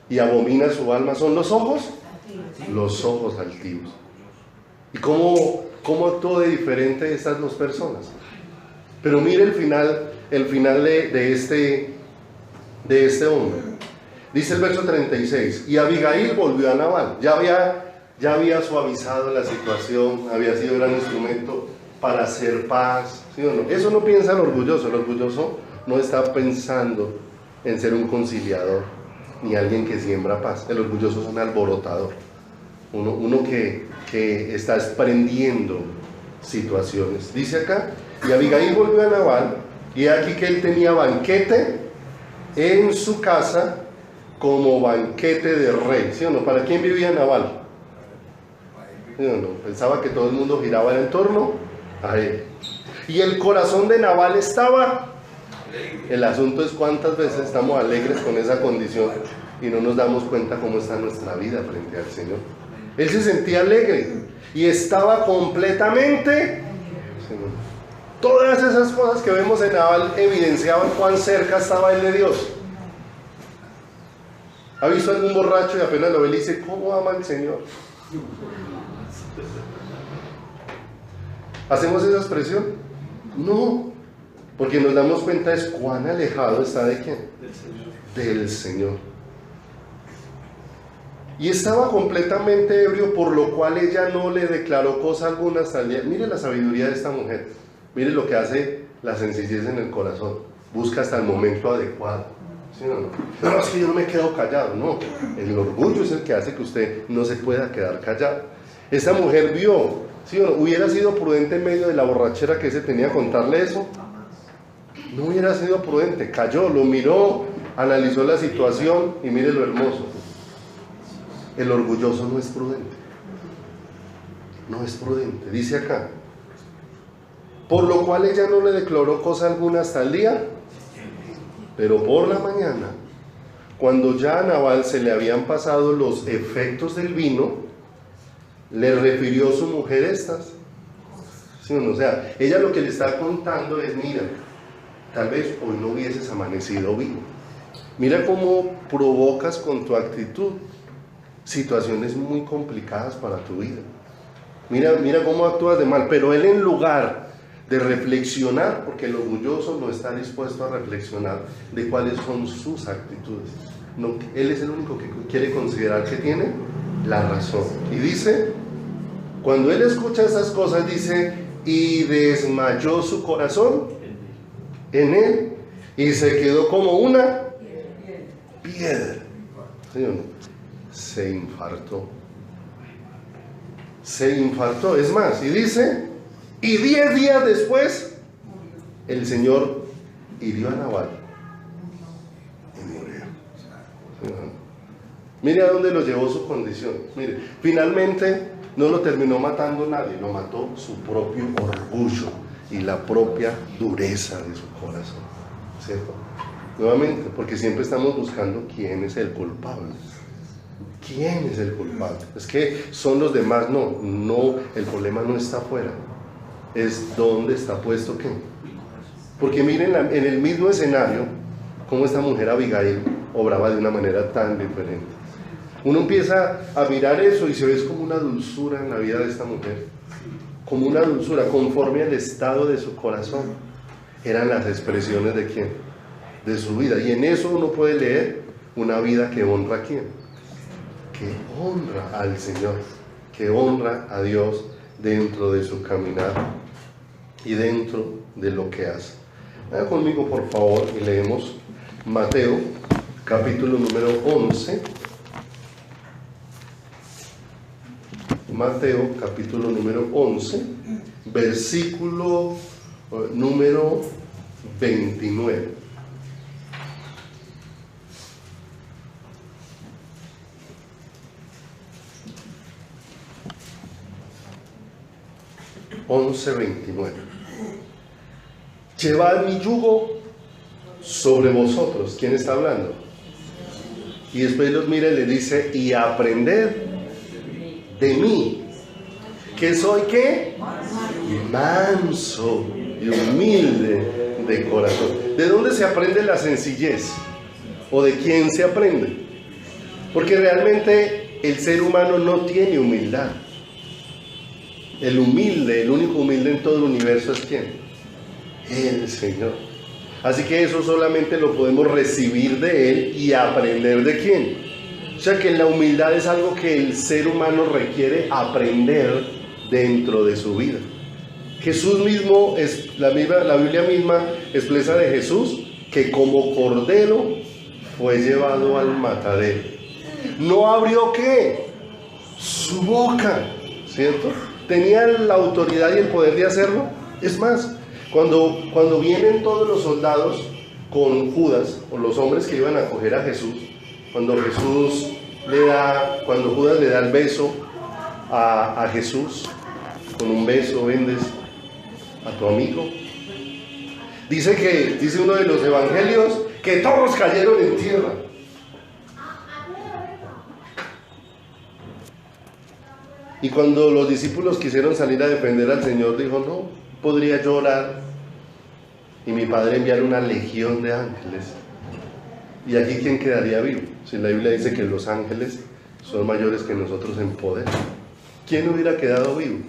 y abomina su alma son los ojos altivos. ¿Y cómo actuó de diferente estas dos personas? Pero mire el final de este hombre. Dice el verso 36: y Abigail volvió a Nabal. Ya había suavizado la situación, había sido gran instrumento para hacer paz, ¿sí o no? Eso no piensa el orgulloso no está pensando en ser un conciliador, ni alguien que siembra paz. El orgulloso es un alborotador, uno que está prendiendo situaciones. Dice acá: y Abigail volvió a Nabal, y aquí que él tenía banquete en su casa, como banquete de rey, ¿sí o no? ¿Para quién vivía Nabal? ¿Sí o no? Pensaba que todo el mundo giraba en torno a él. Y el corazón de Nabal estaba. El asunto es cuántas veces estamos alegres con esa condición y no nos damos cuenta cómo está nuestra vida frente al Señor. Él se sentía alegre y estaba completamente Todas esas cosas que vemos en Nabal evidenciaban cuán cerca estaba él de Dios. ¿Ha visto algún borracho y apenas lo ve y dice, ¿cómo ama al Señor? ¿Hacemos esa expresión? No, porque nos damos cuenta es cuán alejado está de quién, del Señor. Y estaba completamente ebrio, por lo cual ella no le declaró cosa alguna hasta el día. Mire la sabiduría de esta mujer, mire lo que hace la sencillez en el corazón, busca hasta el momento adecuado. ¿Sí o no? No, es que yo no me quedo callado, no, el orgullo es el que hace que usted no se pueda quedar callado. Esta mujer vio, ¿sí o no? ¿Hubiera sido prudente en medio de la borrachera que se tenía a contarle eso? No hubiera sido prudente, cayó, lo miró, analizó la situación y mire lo hermoso. El orgulloso no es prudente. No es prudente. Dice acá, por lo cual ella no le declaró cosa alguna hasta el día, pero por la mañana, cuando ya a Nabal se le habían pasado los efectos del vino, le refirió su mujer estas. ¿Sí o no? O sea, ella lo que le está contando es, mira, tal vez hoy no hubieses amanecido vivo. Mira cómo provocas con tu actitud situaciones muy complicadas para tu vida. Mira cómo actúas de mal. Pero él, en lugar de reflexionar, porque el orgulloso no está dispuesto a reflexionar de cuáles son sus actitudes. No, él es el único que quiere considerar que tiene la razón. Y dice, cuando él escucha esas cosas, dice, y desmayó su corazón en él, y se quedó como una piedra. ¿Sí o no? Se infartó. Se infartó. Es más, y dice, y 10 días después, el Señor hirió a Nabal y murió. ¿Sí? Mire a dónde lo llevó su condición. Mire, finalmente no lo terminó matando nadie, lo mató su propio orgullo y la propia dureza de su corazón. ¿Cierto? Nuevamente, porque siempre estamos buscando quién es el culpable. ¿Quién es el culpable? Es que son los demás. No, el problema no está afuera. Es dónde está puesto qué. Porque miren en el mismo escenario, cómo esta mujer Abigail obraba de una manera tan diferente. Uno empieza a mirar eso y se ve como una dulzura en la vida de esta mujer. Como una dulzura, conforme al estado de su corazón. Eran las expresiones de quién, de su vida. Y en eso uno puede leer una vida que honra a quién, que honra al Señor, que honra a Dios dentro de su caminar y dentro de lo que hace. Vaya conmigo por favor y leemos Mateo capítulo número 11. Mateo capítulo número 11, versículo número 29. Llevad mi yugo sobre vosotros. ¿Quién está hablando? Y después los mira y le dice, y aprended de mí, que soy ¿qué? Manso y humilde de corazón. ¿De dónde se aprende la sencillez? ¿O de quién se aprende? Porque realmente el ser humano no tiene humildad. El humilde, el único humilde en todo el universo es ¿quién? El Señor. Así que eso solamente lo podemos recibir de Él y aprender de ¿quién? O sea que la humildad es algo que el ser humano requiere aprender dentro de su vida. Jesús mismo, la Biblia misma expresa de Jesús que como cordero fue llevado al matadero. No abrió ¿qué? Su boca, ¿cierto? ¿Tenía la autoridad y el poder de hacerlo? Es más, cuando vienen todos los soldados con Judas, o los hombres que iban a acoger a Jesús, cuando Judas le da el beso a Jesús, con un beso vendes a tu amigo, dice uno de los evangelios que todos cayeron en tierra. Y cuando los discípulos quisieron salir a defender al Señor, dijo, no, podría yo orar y mi Padre enviara una legión de ángeles, ¿y aquí quién quedaría vivo? Si la Biblia dice que los ángeles son mayores que nosotros en poder, ¿quién hubiera quedado vivo?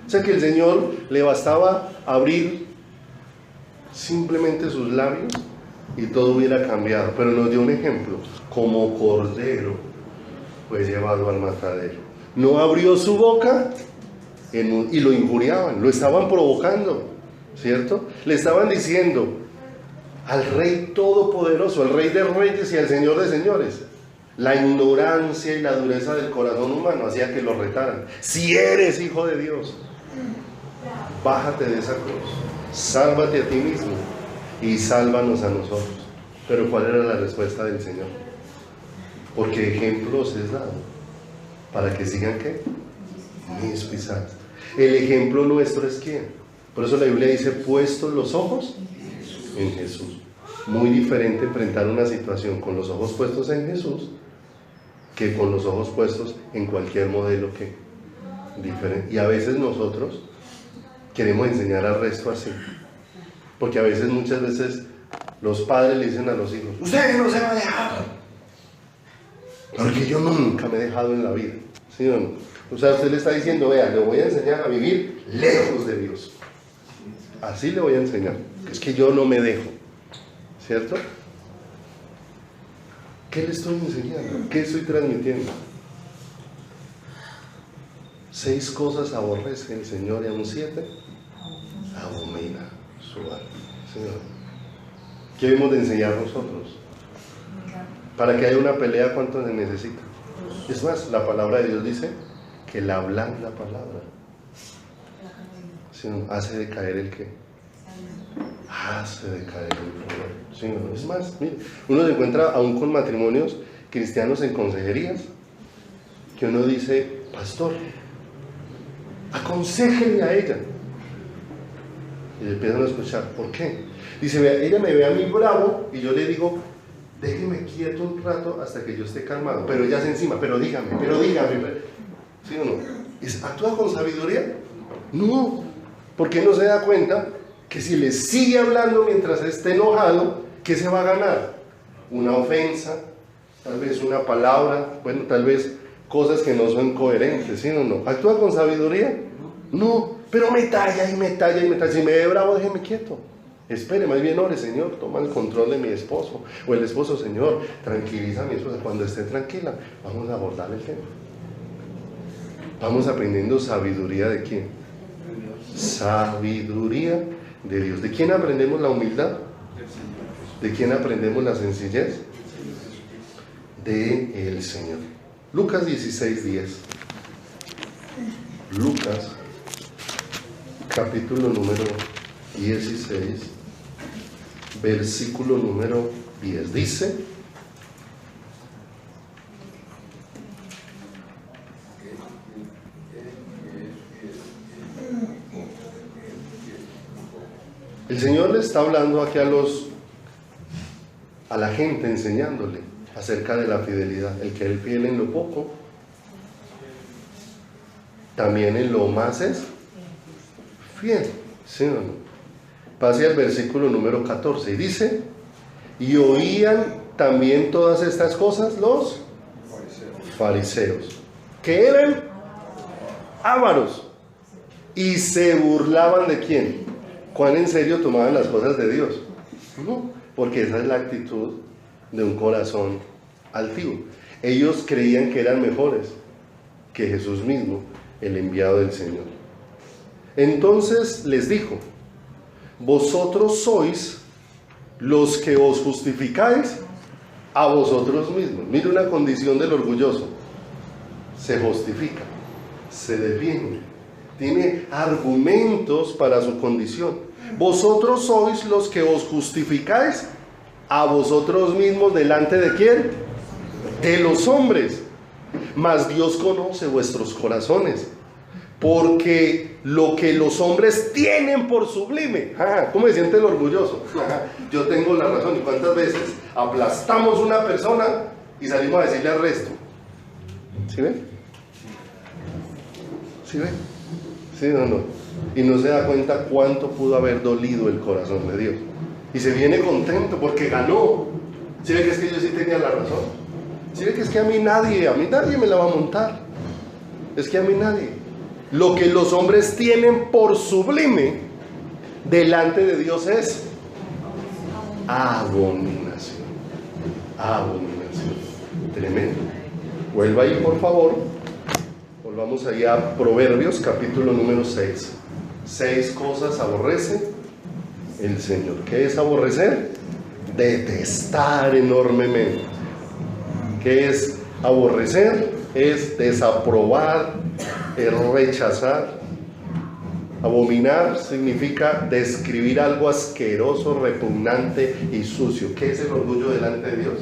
O sea que el Señor le bastaba abrir simplemente sus labios y todo hubiera cambiado. Pero nos dio un ejemplo: como cordero fue llevado al matadero. No abrió su boca y lo injuriaban, lo estaban provocando, ¿cierto? Le estaban diciendo al Rey Todopoderoso, al Rey de Reyes y al Señor de Señores. La ignorancia y la dureza del corazón humano hacía que lo retaran. Si eres hijo de Dios, bájate de esa cruz, sálvate a ti mismo y sálvanos a nosotros. Pero ¿cuál era la respuesta del Señor? Porque ejemplos es dado para que sigan ¿qué? Mis pisadas. El ejemplo nuestro es ¿quién? Por eso la Biblia dice: puestos los ojos en Jesús. Muy diferente enfrentar una situación con los ojos puestos en Jesús que con los ojos puestos en cualquier modelo que diferente. Y a veces nosotros queremos enseñar al resto así, porque a veces, muchas veces, los padres le dicen a los hijos: usted no se va a dejar, porque yo nunca me he dejado en la vida, ¿sí o no? O sea, usted le está diciendo: vea, le voy a enseñar a vivir lejos de Dios, así le voy a enseñar, es que yo no me dejo, ¿cierto? ¿Qué le estoy enseñando? ¿Qué estoy transmitiendo? 6 cosas aborrece el Señor y aún 7 abomina su alma. Señor, ¿qué debemos de enseñar nosotros? Para que haya una pelea, ¿cuánto se necesita? Es más, la palabra de Dios dice que la blanda palabra, ¿sí? Hace decaer el ¿qué? Hace decaer el poder. ¿Sí? Es más, mire, uno se encuentra aún con matrimonios cristianos en consejerías que uno dice: pastor, aconséjele a ella. Y le empiezan a escuchar. ¿Por qué? Dice: vea, ella me ve a mí bravo y yo le digo: déjeme quieto un rato hasta que yo esté calmado. Pero ella se encima: pero dígame. ¿Sí o no? ¿Actúa con sabiduría? No. ¿Por qué no se da cuenta que si le sigue hablando mientras esté enojado, qué se va a ganar? Una ofensa, tal vez una palabra, bueno, tal vez cosas que no son coherentes, ¿sí o no? ¿Actúa con sabiduría? No, pero me talla y me talla y me talla. Si me ve bravo, déjeme quieto. Espere, más bien ore: Señor, toma el control de mi esposo. O el esposo: Señor, tranquiliza a mi esposa. Cuando esté tranquila, vamos a abordar el tema. Vamos aprendiendo sabiduría ¿de quién? Sabiduría de Dios. ¿De quién aprendemos la humildad? ¿De quién aprendemos la sencillez? De el Señor. Lucas 16:10. Lucas, capítulo número 16, versículo número 10. Dice: el Señor le está hablando aquí a la gente, enseñándole acerca de la fidelidad. El que es fiel en lo poco, también en lo más es fiel. ¿Sí o no? Pase al versículo número 14 y dice: y oían también todas estas cosas los fariseos, que eran ávaros, y se burlaban ¿de quién? ¿Cuán en serio tomaban las cosas de Dios? No, porque esa es la actitud de un corazón altivo. Ellos creían que eran mejores que Jesús mismo, el enviado del Señor. Entonces les dijo: vosotros sois los que os justificáis a vosotros mismos. Mire una condición del orgulloso: se justifica, se defiende, tiene argumentos para su condición. Vosotros sois los que os justificáis a vosotros mismos delante ¿de quién? De los hombres. Mas Dios conoce vuestros corazones, porque lo que los hombres tienen por sublime. ¿Cómo se siente el orgulloso? Yo tengo la razón. ¿Y cuántas veces aplastamos una persona y salimos a decirle al resto? ¿Sí ven? ¿Sí ven? ¿Sí o no? Y no se da cuenta cuánto pudo haber dolido el corazón de Dios. Y se viene contento porque ganó. ¿Sí ve que es que yo sí tenía la razón? ¿Sí ve que es que a mí nadie me la va a montar? Es que a mí nadie. Lo que los hombres tienen por sublime delante de Dios es abominación. Abominación. Tremendo. Vuelva ahí, por favor. Volvamos allá a Proverbios, capítulo número 6. 6 cosas aborrece el Señor. ¿Qué es aborrecer? Detestar enormemente. ¿Qué es aborrecer? Es desaprobar, es rechazar. Abominar significa describir algo asqueroso, repugnante y sucio. ¿Qué es el orgullo delante de Dios?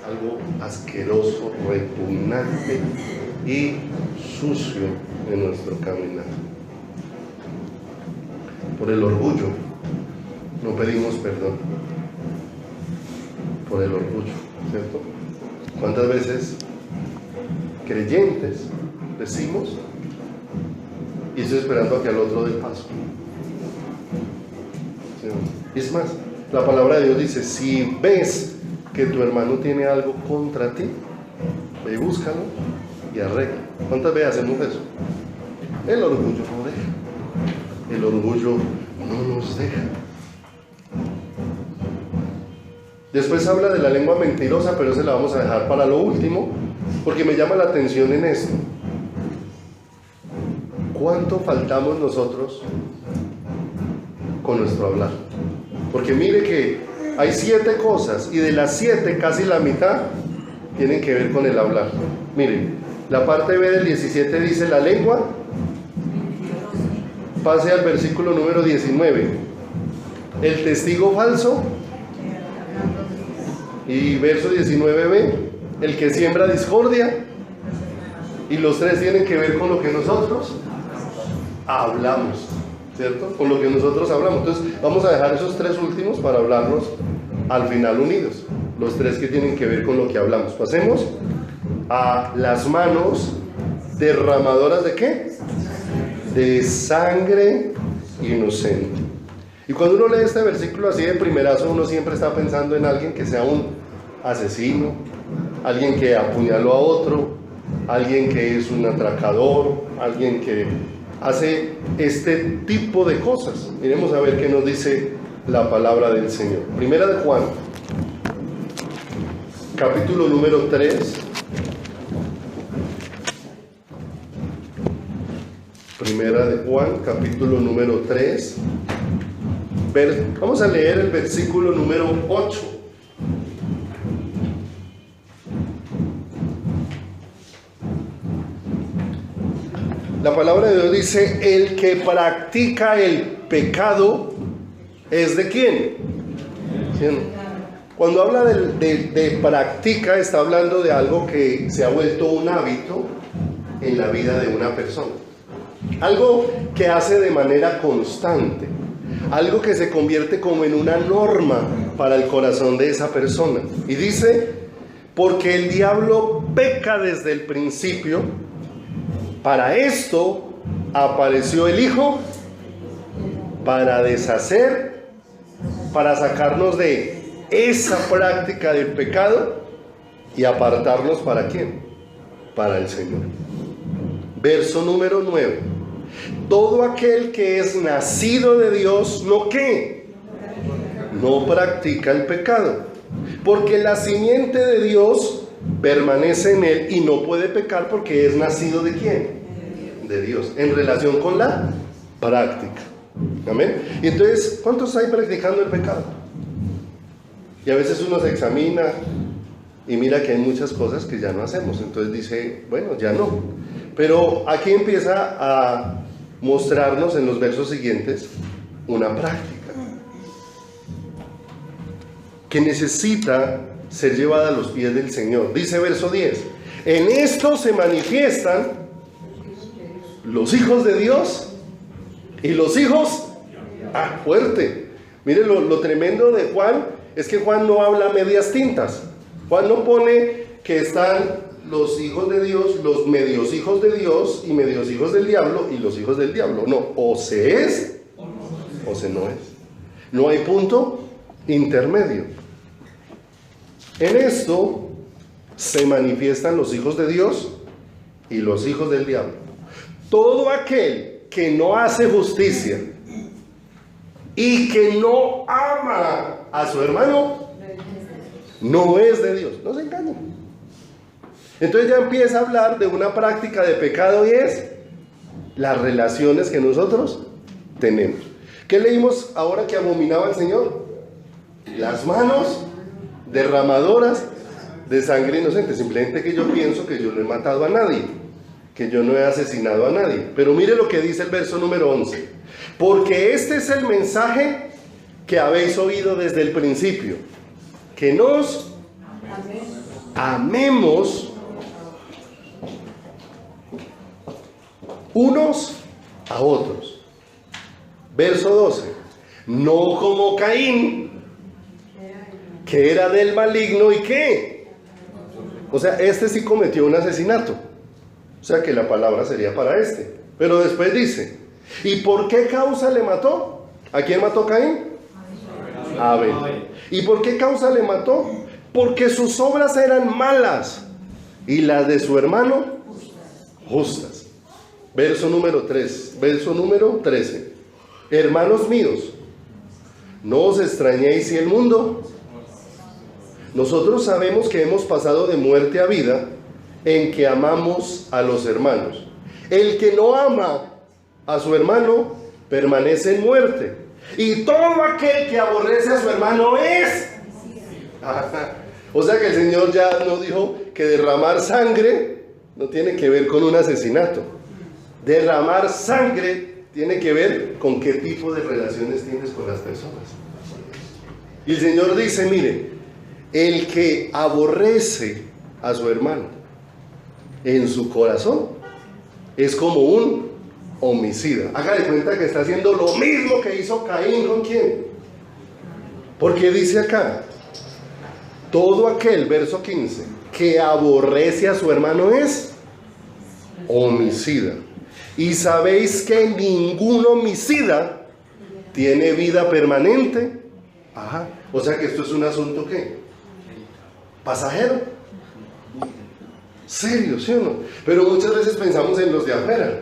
Algo asqueroso, repugnante y sucio en nuestro caminar. Por el orgullo no pedimos perdón. Por el orgullo, ¿cierto? ¿Cuántas veces creyentes decimos y estoy esperando a que al otro dé el paso? ¿Sí? Es más, la palabra de Dios dice: si ves que tu hermano tiene algo contra ti, ve y búscalo y arregla. ¿Cuántas veces hacemos eso? El orgullo no deja. El orgullo no nos deja. Después habla de la lengua mentirosa, pero se la vamos a dejar para lo último, porque me llama la atención en esto. ¿Cuánto faltamos nosotros con nuestro hablar? Porque mire que hay 7 cosas, y de las 7 casi la mitad tienen que ver con el hablar. Miren, la parte B del 17 dice: la lengua. Pase al versículo número 19. El testigo falso. Y verso 19b, el que siembra discordia. Y los 3 tienen que ver con lo que nosotros hablamos, ¿cierto? Con lo que nosotros hablamos. Entonces vamos a dejar esos 3 últimos para hablarlos al final unidos. Los 3 que tienen que ver con lo que hablamos. Pasemos a las manos derramadoras ¿de qué? De sangre inocente. Y cuando uno lee este versículo así de primerazo, uno siempre está pensando en alguien que sea un asesino, alguien que apuñaló a otro, alguien que es un atracador, alguien que hace este tipo de cosas. Miremos a ver qué nos dice la palabra del Señor. Primera de Juan, capítulo número 3. Primera de Juan, capítulo número 3. Vamos a leer el versículo número 8. La palabra de Dios dice: el que practica el pecado es ¿de quién? ¿Sí? Cuando habla de practica, está hablando de algo que se ha vuelto un hábito en la vida de una persona. Algo que hace de manera constante. Algo que se convierte como en una norma para el corazón de esa persona. Y dice: porque el diablo peca desde el principio. Para esto apareció el Hijo, para deshacer, para sacarnos de esa práctica del pecado y apartarnos ¿para quién? Para el Señor. Verso número 9. Todo aquel que es nacido de Dios, ¿no qué? No practica el pecado, porque la simiente de Dios permanece en él y no puede pecar porque es nacido ¿de quién? De Dios, en relación con la práctica. Amén. Y entonces, ¿cuántos hay practicando el pecado? Y a veces uno se examina y mira que hay muchas cosas que ya no hacemos, entonces dice, bueno, ya no. Pero aquí empieza a mostrarnos en los versos siguientes una práctica que necesita ser llevada a los pies del Señor. Dice verso 10: en esto se manifiestan los hijos de Dios y los hijos fuerte. Mire lo tremendo de Juan es que Juan no habla medias tintas. Juan no pone que están los hijos de Dios, los medios hijos de Dios y medios hijos del diablo y los hijos del diablo. No, o se es o se no es. No hay punto intermedio. En esto se manifiestan los hijos de Dios y los hijos del diablo. Todo aquel que no hace justicia y que no ama a su hermano no es de Dios. No se engañen. Entonces ya empieza a hablar de una práctica de pecado, y es las relaciones que nosotros tenemos. ¿Qué leímos ahora que abominaba al Señor? Las manos derramadoras de sangre inocente. Simplemente que yo pienso que yo no he matado a nadie, que yo no he asesinado a nadie. Pero mire lo que dice el verso número 11. Porque este es el mensaje que habéis oído desde el principio, que nos amemos unos a otros. Verso 12. No como Caín, que era del maligno, y ¿qué? O sea, este sí cometió un asesinato. O sea que la palabra sería para este. Pero después dice, ¿y por qué causa le mató? ¿A quién mató Caín? A Abel. ¿Y por qué causa le mató? Porque sus obras eran malas y las de su hermano justas. Verso número 13. Hermanos míos, no os extrañéis si el mundo. Nosotros sabemos que hemos pasado de muerte a vida en que amamos a los hermanos. El que no ama a su hermano permanece en muerte. Y todo aquel que aborrece a su hermano es... O sea que el Señor ya nos dijo que derramar sangre no tiene que ver con un asesinato. Derramar sangre tiene que ver con qué tipo de relaciones tienes con las personas. Y el Señor dice, mire, el que aborrece a su hermano en su corazón es como un homicida. Hágale cuenta que está haciendo lo mismo que hizo Caín. ¿Con quién? Porque dice acá, todo aquel, verso 15, que aborrece a su hermano es homicida. Y sabéis que ningún homicida tiene vida permanente. Ajá. O sea que esto es un asunto ¿qué? Pasajero. Serio, ¿sí o no? Pero muchas veces pensamos en los de afuera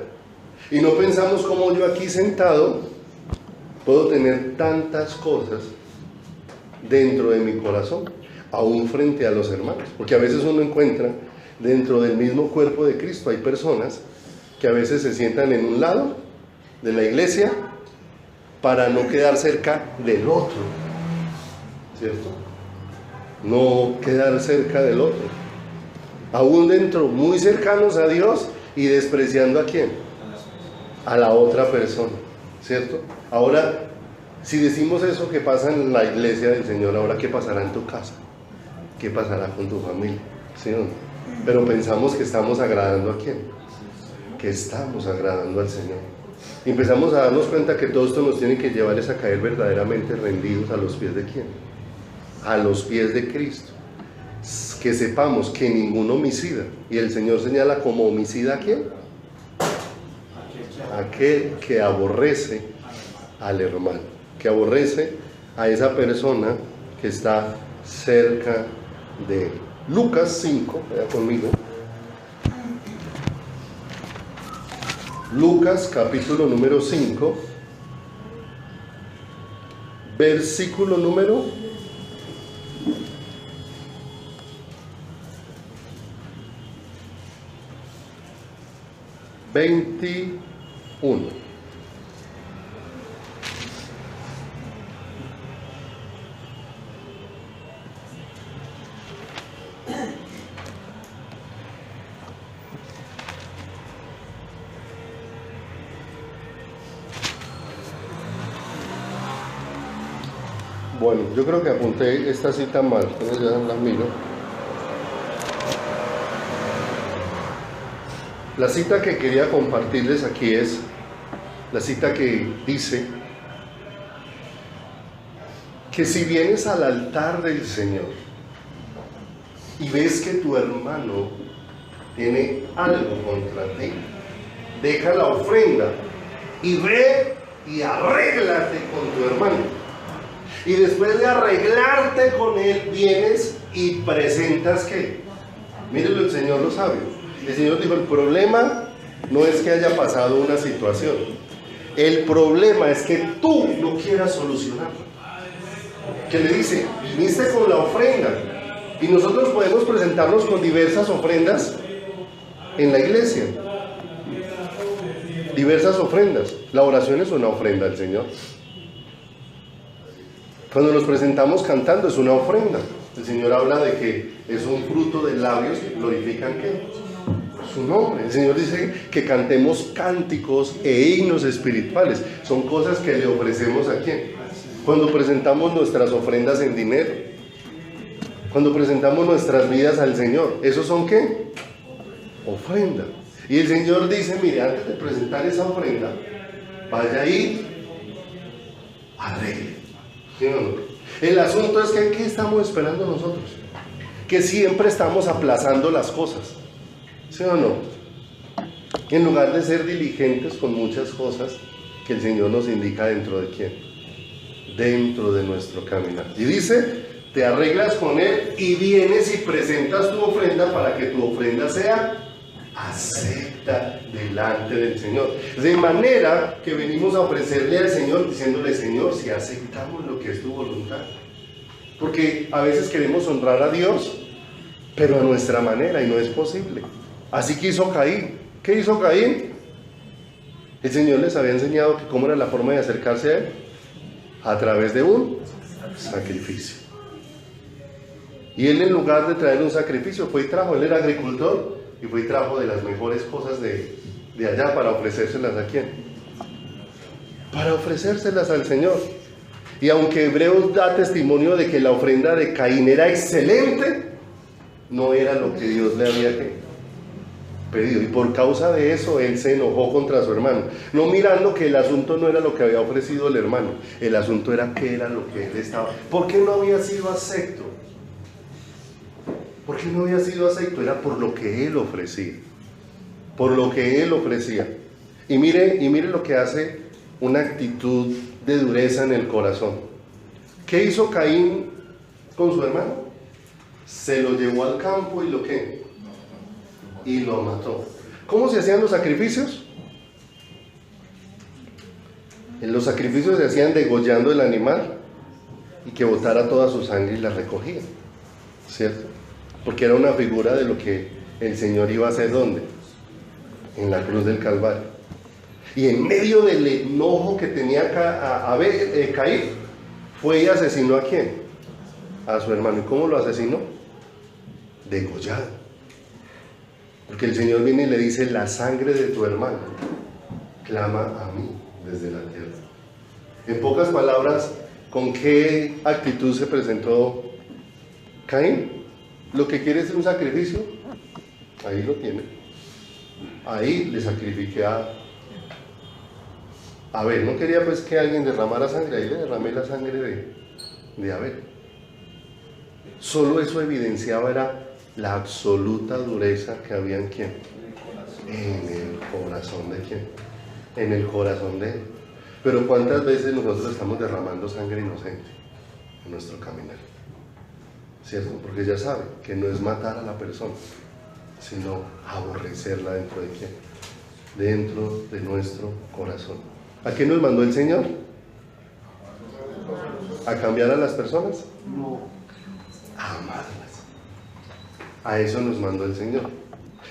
y no pensamos cómo yo aquí sentado puedo tener tantas cosas dentro de mi corazón, aún frente a los hermanos. Porque a veces uno encuentra dentro del mismo cuerpo de Cristo, hay personas que a veces se sientan en un lado de la iglesia para no quedar cerca del otro, ¿cierto? No quedar cerca del otro, aún dentro, muy cercanos a Dios y despreciando ¿a quién? A la otra persona, ¿cierto? Ahora, si decimos eso que pasa en la iglesia del Señor, ahora ¿qué pasará en tu casa? ¿Qué pasará con tu familia? ¿Sí o no? Pero pensamos que estamos agradando ¿a quién? Que estamos agradando al Señor. Y empezamos a darnos cuenta que todo esto nos tiene que llevar a caer verdaderamente rendidos a los pies de ¿quién? A los pies de Cristo. Que sepamos que ningún homicida, y el Señor señala como homicida ¿a quién? Aquel que aborrece al hermano, que aborrece a esa persona que está cerca de él. Lucas 5, vaya conmigo. Lucas capítulo número 5, versículo número 21. Bueno, yo creo que apunté esta cita mal, entonces ya la miro. La cita que quería compartirles aquí es la cita que dice que si vienes al altar del Señor y ves que tu hermano tiene algo contra ti, deja la ofrenda y ve y arréglate con tu hermano. Y después de arreglarte con él, vienes y presentas ¿qué? Mírenlo, el Señor lo sabe. El Señor dijo, el problema no es que haya pasado una situación, el problema es que tú no quieras solucionarlo. Que le dice, viniste con la ofrenda, y nosotros podemos presentarnos con diversas ofrendas en la iglesia. Diversas ofrendas. La oración es una ofrenda al Señor. Cuando nos presentamos cantando es una ofrenda. El Señor habla de que es un fruto de labios que glorifican ¿qué? Su nombre. El Señor dice que cantemos cánticos e himnos espirituales. Son cosas que le ofrecemos a ¿quién? Cuando presentamos nuestras ofrendas en dinero, cuando presentamos nuestras vidas al Señor, ¿esos son qué? Ofrenda. Y el Señor dice, mire, antes de presentar esa ofrenda, vaya ahí, arregle. ¿Sí o no? El asunto es que ¿qué estamos esperando nosotros? Que siempre estamos aplazando las cosas. ¿Sí o no? En lugar de ser diligentes con muchas cosas que el Señor nos indica dentro de quién, dentro de nuestro caminar. Y dice, te arreglas con él y vienes y presentas tu ofrenda para que tu ofrenda sea acepta delante del Señor. De manera que venimos a ofrecerle al Señor diciéndole, Señor, si aceptamos lo que es tu voluntad. Porque a veces queremos honrar a Dios, pero a nuestra manera, y no es posible. Así que hizo Caín. ¿Qué hizo Caín? El Señor les había enseñado que cómo era la forma de acercarse a Él, a través de un sacrificio. Y él, en lugar de traer un sacrificio, fue y trajo. Él era agricultor y fue y trajo de las mejores cosas de allá para ofrecérselas a quién, para ofrecérselas al Señor. Y aunque Hebreos da testimonio de que la ofrenda de Caín era excelente, no era lo que Dios le había pedido, y por causa de eso él se enojó contra su hermano, no mirando que el asunto no era lo que había ofrecido el hermano, el asunto era qué era lo que él estaba. ¿Por qué no había sido acepto? ¿Por qué no había sido acepto? Era por lo que él ofrecía, por lo que él ofrecía. Y mire lo que hace una actitud de dureza en el corazón. ¿Qué hizo Caín con su hermano? Se lo llevó al campo y lo ¿qué? Y lo mató. ¿Cómo se hacían los sacrificios? En los sacrificios se hacían degollando el animal y que botara toda su sangre y la recogía, ¿cierto? Porque era una figura de lo que el Señor iba a hacer, ¿dónde? En la cruz del Calvario. Y en medio del enojo que tenía Caín, fue y asesinó ¿a quién? A su hermano. ¿Y cómo lo asesinó? Degollado. Porque el Señor viene y le dice, la sangre de tu hermano clama a mí desde la tierra. En pocas palabras, ¿con qué actitud se presentó Caín? Lo que quiere es un sacrificio, ahí lo tiene. Ahí le sacrifiqué a Abel. No quería pues que alguien derramara sangre, ahí le derramé la sangre de Abel. Solo eso evidenciaba era la absoluta dureza que había en quién, en el corazón de quién, en el corazón de él. Pero cuántas veces nosotros estamos derramando sangre inocente en nuestro caminar, ¿cierto? Porque ya sabe que no es matar a la persona, sino aborrecerla dentro de quién, dentro de nuestro corazón. ¿A qué nos mandó el Señor? ¿A cambiar a las personas? No, a amarlas. A eso nos mandó el Señor.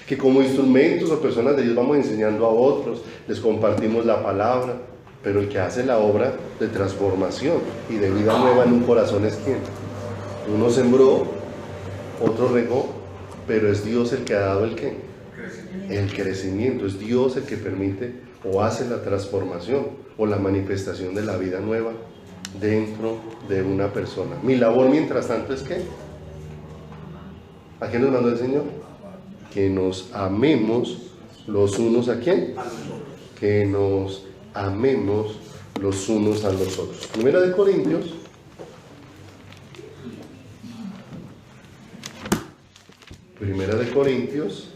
Que como instrumentos o personas de Dios vamos enseñando a otros, les compartimos la palabra, pero el que hace la obra de transformación y de vida nueva en un corazón es ¿quién? Uno sembró, otro regó, pero es Dios el que ha dado el ¿qué? El crecimiento. Es Dios el que permite o hace la transformación o la manifestación de la vida nueva dentro de una persona. Mi labor mientras tanto es ¿qué? ¿A qué nos mandó el Señor? Que nos amemos los unos ¿a quién? Que nos amemos los unos a los otros. Primera de Corintios. Primera de Corintios,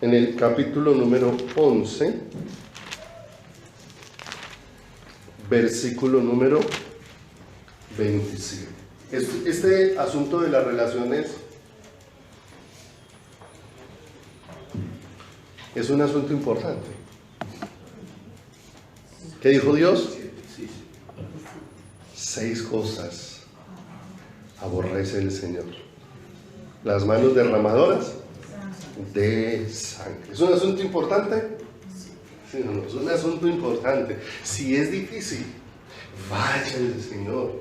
en el capítulo número 11, versículo número 27. Este asunto de las relaciones es un asunto importante. ¿Qué dijo Dios? 6 cosas aborrece el Señor: las manos derramadoras de sangre. ¿Es un asunto importante? Sí, no, es un asunto importante. Si es difícil, vaya al Señor.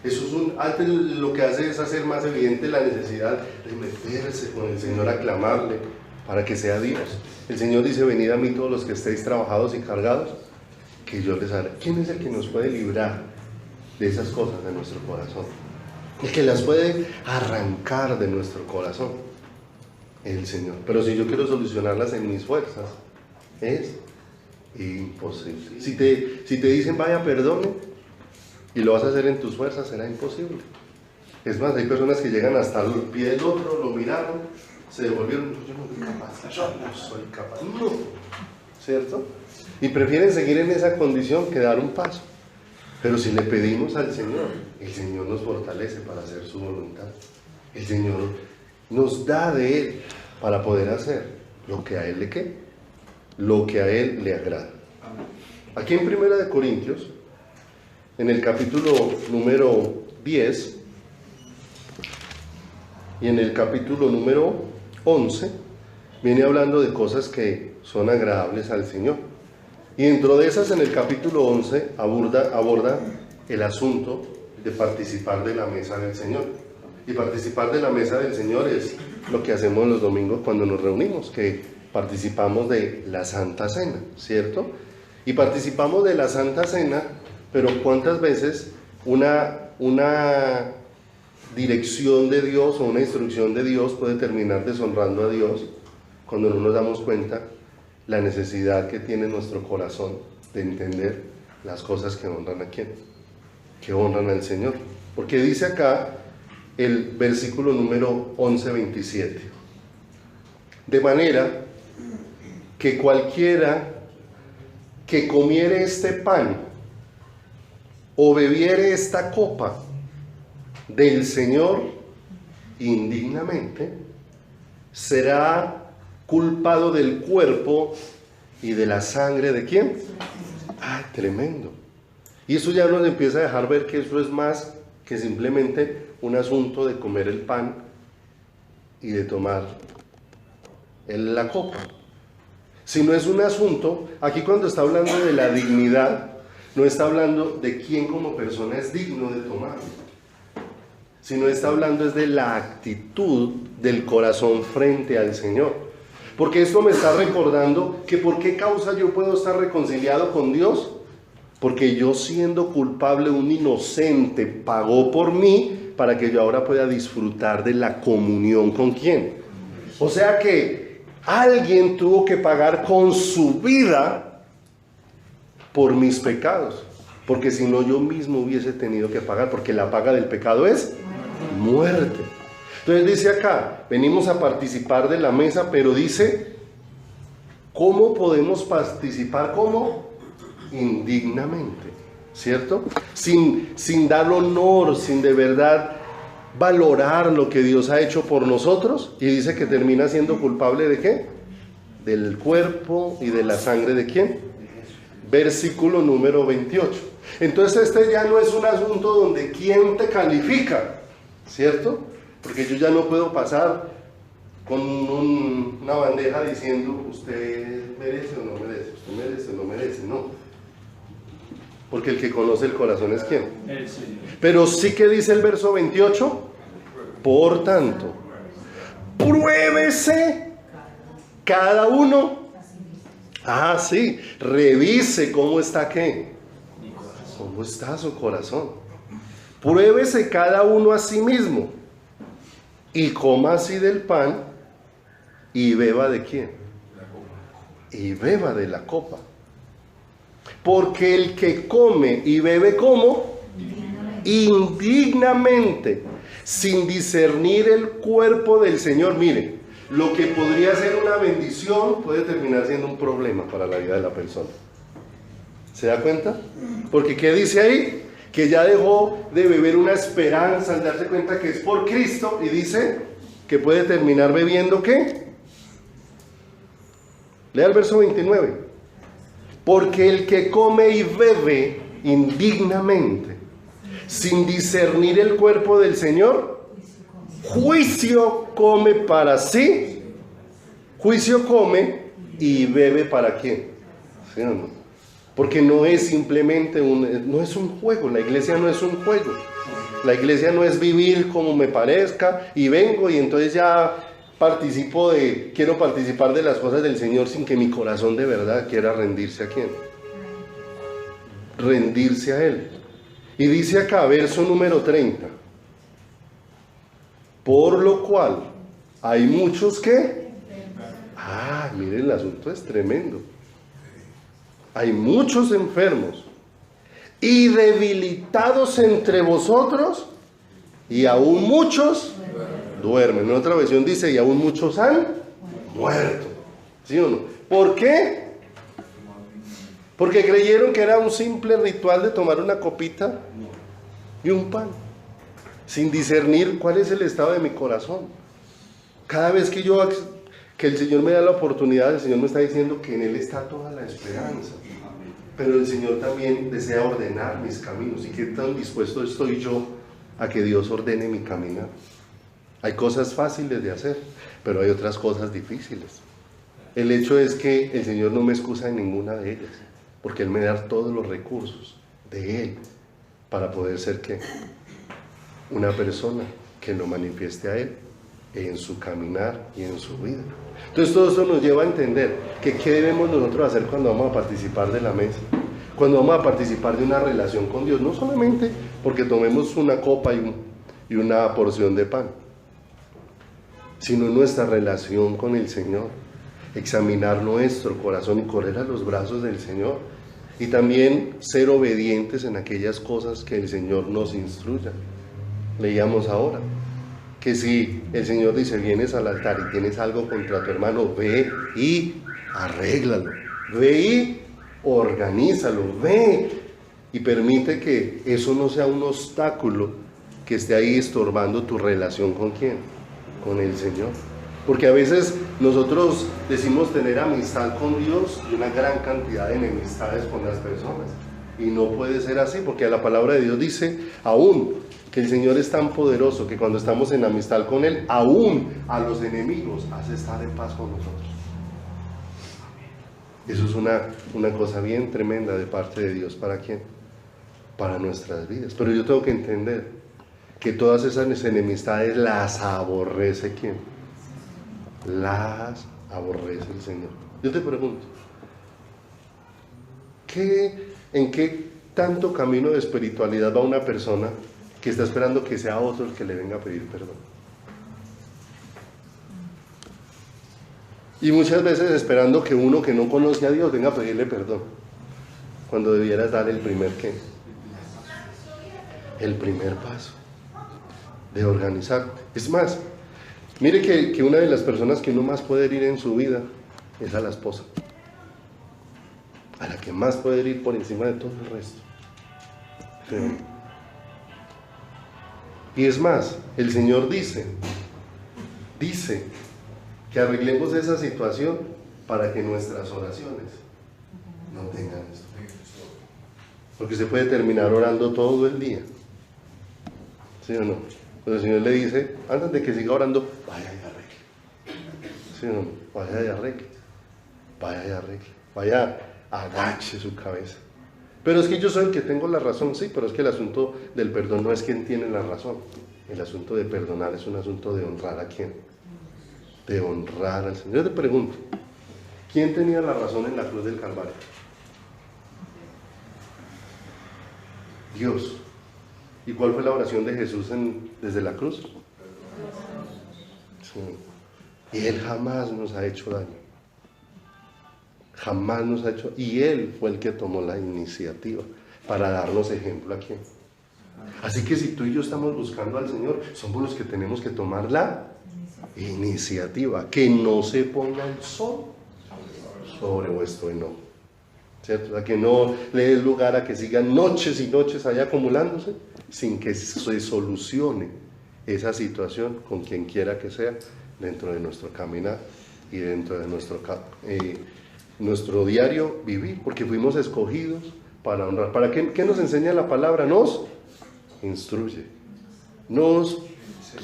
Eso es antes lo que hace es hacer más evidente la necesidad de meterse con el Señor, a clamarle para que sea Dios. El Señor dice: venid a mí todos los que estéis trabajados y cargados, que yo les haré. ¿Quién es el que nos puede librar de esas cosas de nuestro corazón? El que las puede arrancar de nuestro corazón, el Señor. Pero si yo quiero solucionarlas en mis fuerzas, es imposible. Si te dicen vaya, perdone, y lo vas a hacer en tus fuerzas, será imposible. Es más, hay personas que llegan hasta el pie del otro, lo miraron, se devolvieron: yo no soy capaz, yo no soy capaz, no, ¿cierto? Y prefieren seguir en esa condición que dar un paso. Pero si le pedimos al Señor, el Señor nos fortalece para hacer su voluntad. El Señor nos da de Él para poder hacer lo que a Él lo que a Él le agrada. Aquí en 1 de Corintios, en el capítulo número 10 y en el capítulo número 11, viene hablando de cosas que son agradables al Señor. Y dentro de esas, en el capítulo 11, aborda el asunto de participar de la mesa del Señor. Y participar de la mesa del Señor es lo que hacemos los domingos cuando nos reunimos, que participamos de la Santa Cena, ¿cierto? Y participamos de la Santa Cena, pero ¿cuántas veces una dirección de Dios o una instrucción de Dios puede terminar deshonrando a Dios cuando no nos damos cuenta la necesidad que tiene nuestro corazón de entender las cosas que honran a quién? Que honran al Señor. Porque dice acá el versículo número 11-27: de manera que cualquiera que comiere este pan o bebiere esta copa del Señor indignamente, será culpado del cuerpo y de la sangre ¿de quién? ¡Ah, tremendo! Y eso ya nos empieza a dejar ver que eso es más que simplemente un asunto de comer el pan y de tomar la copa. Sino es un asunto, aquí cuando está hablando de la dignidad, no está hablando de quién como persona es digno de tomar, sino está hablando es de la actitud del corazón frente al Señor. Porque esto me está recordando que por qué causa yo puedo estar reconciliado con Dios. Porque yo, siendo culpable, un inocente pagó por mí para que yo ahora pueda disfrutar de la comunión con ¿quién? O sea que alguien tuvo que pagar con su vida por mis pecados. Porque si no, yo mismo hubiese tenido que pagar, porque la paga del pecado es muerte. Entonces dice acá, venimos a participar de la mesa, pero dice, ¿cómo podemos participar? ¿Cómo? Indignamente, ¿cierto? Sin dar honor, sin de verdad valorar lo que Dios ha hecho por nosotros. Y dice que termina siendo culpable ¿de qué? Del cuerpo y de la sangre ¿de quién? Versículo número 28. Entonces este ya no es un asunto donde quién te califica, ¿cierto? Porque yo ya no puedo pasar con una bandeja diciendo usted merece o no merece, usted merece o no merece, no. Porque el que conoce el corazón es ¿quién? El Señor. Pero sí que dice el verso 28, por tanto, pruébese cada uno. Ah, sí, revise cómo está ¿qué? ¿Cómo está su corazón? Pruébese cada uno a sí mismo. Y coma así del pan y beba ¿de quién? Y beba de la copa. Porque el que come y bebe ¿cómo? Indignamente, sin discernir el cuerpo del Señor. Mire, lo que podría ser una bendición puede terminar siendo un problema para la vida de la persona. ¿Se da cuenta? Porque ¿qué dice ahí? Que ya dejó de beber una esperanza al darse cuenta que es por Cristo, y dice que puede terminar bebiendo ¿qué? Lea el verso 29. Porque el que come y bebe indignamente, sin discernir el cuerpo del Señor, juicio come para sí, juicio come y bebe para quién. ¿Sí o no? Porque no es simplemente no es un juego, la iglesia no es un juego. La iglesia no es vivir como me parezca y vengo y entonces ya quiero participar de las cosas del Señor sin que mi corazón de verdad quiera rendirse a quién. Rendirse a Él. Y dice acá, verso número 30. Por lo cual hay muchos que... miren, el asunto es tremendo. Hay muchos enfermos y debilitados entre vosotros, y aún muchos duermen. En otra versión dice, y aún muchos han muerto. ¿Sí o no? ¿Por qué? Porque creyeron que era un simple ritual de tomar una copita y un pan, sin discernir cuál es el estado de mi corazón. Cada vez que el Señor me da la oportunidad, el Señor me está diciendo que en Él está toda la esperanza. Pero el Señor también desea ordenar mis caminos. ¿Y qué tan dispuesto estoy yo a que Dios ordene mi caminar? Hay cosas fáciles de hacer, pero hay otras cosas difíciles. El hecho es que el Señor no me excusa en ninguna de ellas, porque Él me da todos los recursos de Él para poder ser ¿qué? Una persona que lo manifieste a Él en su caminar y en su vida. Entonces todo esto nos lleva a entender que qué debemos nosotros hacer cuando vamos a participar de la mesa, cuando vamos a participar de una relación con Dios, no solamente porque tomemos una copa y una porción de pan, sino nuestra relación con el Señor, examinar nuestro corazón y correr a los brazos del Señor, y también ser obedientes en aquellas cosas que el Señor nos instruya. Leíamos ahora que si el Señor dice, vienes al altar y tienes algo contra tu hermano, ve y arréglalo, ve y organízalo, ve y permite que eso no sea un obstáculo que esté ahí estorbando tu relación ¿con quién? Con el Señor. Porque a veces nosotros decimos tener amistad con Dios y una gran cantidad de enemistades con las personas, y no puede ser así, porque la palabra de Dios dice aún que el Señor es tan poderoso que cuando estamos en amistad con Él, aún a los enemigos hace estar en paz con nosotros. Eso es una cosa bien tremenda de parte de Dios. ¿Para quién? Para nuestras vidas. Pero yo tengo que entender que todas esas enemistades las aborrece ¿quién? Las aborrece el Señor. Yo te pregunto, ¿en qué tanto camino de espiritualidad va una persona que está esperando que sea otro el que le venga a pedir perdón? Y muchas veces esperando que uno que no conoce a Dios venga a pedirle perdón, cuando debieras dar el primer ¿qué? El primer paso de organizarte. Es más, mire que una de las personas que uno más puede herir en su vida es a la esposa, a la que más puede herir por encima de todo el resto. Sí. Y es más, el Señor dice que arreglemos esa situación para que nuestras oraciones no tengan esto. Porque se puede terminar orando todo el día, ¿sí o no? Pero el Señor le dice, antes de que siga orando, vaya y arregle. ¿Sí o no? Vaya y arregle. Vaya y arregle. Vaya, agache su cabeza. Pero es que yo soy el que tengo la razón, sí, pero es que el asunto del perdón no es quien tiene la razón. El asunto de perdonar es un asunto de honrar a quién. De honrar al Señor. Yo te pregunto, ¿quién tenía la razón en la cruz del Calvario? Dios. ¿Y cuál fue la oración de Jesús desde la cruz? Sí. Y Él jamás nos ha hecho daño. Jamás nos ha hecho, y Él fue el que tomó la iniciativa para darnos ejemplo a quién. Así que si tú y yo estamos buscando al Señor, somos los que tenemos que tomar la iniciativa, que no se ponga el sol sobre vuestro enojo, ¿cierto? A que no le des lugar a que sigan noches y noches allá acumulándose sin que se solucione esa situación con quien quiera que sea dentro de nuestro caminar y dentro de nuestro diario vivir, porque fuimos escogidos para honrar. ¿Para qué? ¿Qué nos enseña la palabra? Nos instruye, nos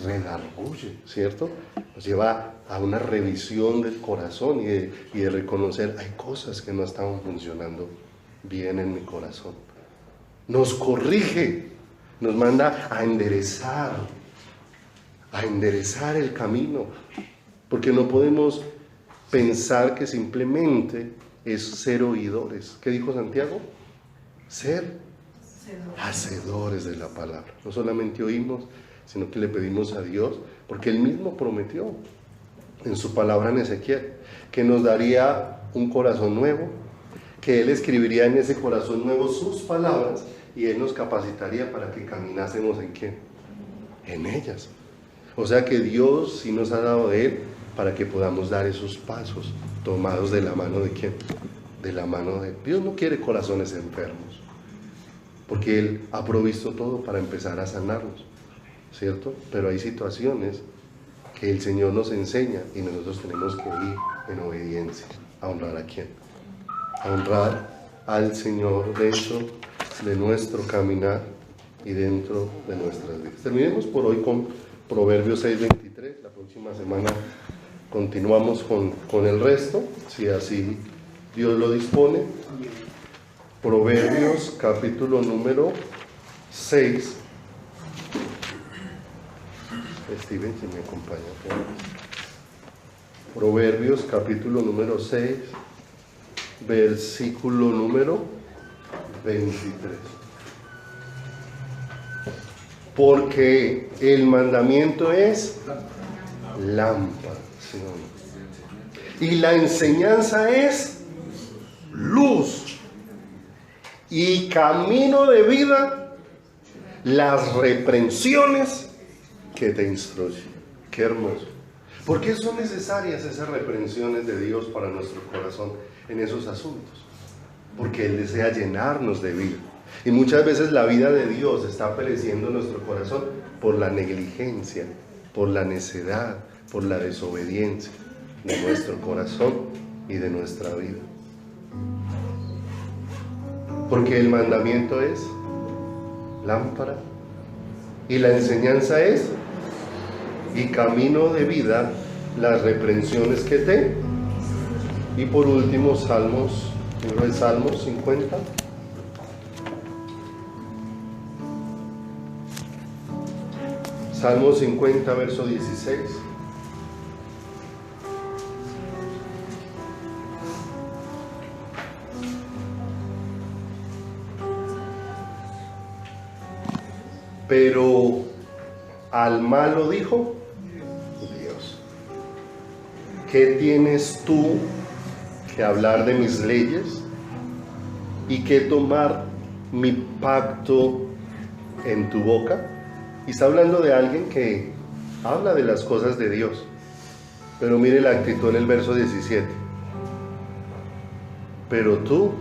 redarguye, ¿cierto? Nos lleva a una revisión del corazón y de reconocer, hay cosas que no estaban funcionando bien en mi corazón. Nos corrige, nos manda a enderezar el camino, porque no podemos pensar que simplemente es ser oidores. ¿Qué dijo Santiago? Ser hacedores de la palabra. No solamente oímos, sino que le pedimos a Dios, porque Él mismo prometió en su palabra en Ezequiel, que nos daría un corazón nuevo, que Él escribiría en ese corazón nuevo sus palabras, y Él nos capacitaría para que caminásemos ¿en qué? En ellas. O sea que Dios sí nos ha dado de Él para que podamos dar esos pasos tomados de la mano de ¿quién? De la mano de Él. Dios no quiere corazones enfermos, porque Él ha provisto todo para empezar a sanarlos, ¿cierto? Pero hay situaciones que el Señor nos enseña y nosotros tenemos que ir en obediencia. ¿A honrar a quién? A honrar al Señor dentro de nuestro caminar y dentro de nuestras vidas. Terminemos por hoy con Proverbios 6:23. La próxima semana continuamos con el resto, si así Dios lo dispone. Proverbios capítulo número 6. Steven, si me acompaña. Proverbios capítulo número 6, versículo número 23. Porque el mandamiento es lámpara, ¿sí o no? Y la enseñanza es luz y camino de vida las reprensiones que te instruyen. Qué hermoso. ¿Por qué son necesarias esas reprensiones de Dios para nuestro corazón en esos asuntos? Porque Él desea llenarnos de vida. Y muchas veces la vida de Dios está pereciendo en nuestro corazón por la negligencia, por la necedad, por la desobediencia de nuestro corazón y de nuestra vida. Porque el mandamiento es lámpara y la enseñanza es y camino de vida las reprensiones que te. Y por último, Salmos, libro de Salmos 50. Salmos 50, verso 16. Pero al malo dijo Dios: ¿qué tienes tú que hablar de mis leyes y que tomar mi pacto en tu boca? Y está hablando de alguien que habla de las cosas de Dios. Pero mire la actitud en el verso 17. Pero tú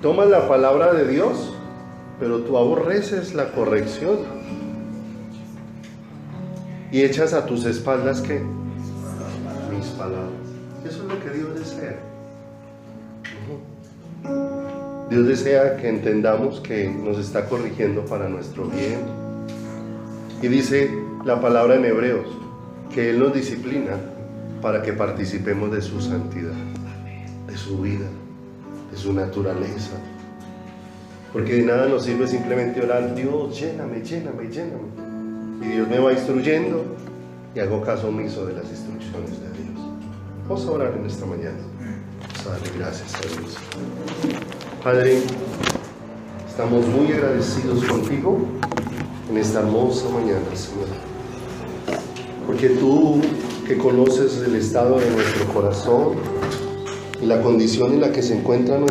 tomas la palabra de Dios, pero tú aborreces la corrección y echas a tus espaldas ¿qué? Mis palabras. Eso es lo que Dios desea. Dios desea que entendamos que nos está corrigiendo para nuestro bien. Y dice la palabra en Hebreos que Él nos disciplina para que participemos de su santidad, de su vida, de su naturaleza. Porque de nada nos sirve simplemente orar: Dios, lléname, lléname, lléname. Y Dios me va instruyendo y hago caso omiso de las instrucciones de Dios. Vamos a orar en esta mañana. Vamos a darle gracias a Dios. Padre, estamos muy agradecidos contigo en esta hermosa mañana, Señor. Porque tú, que conoces el estado de nuestro corazón y la condición en la que se encuentra nuestro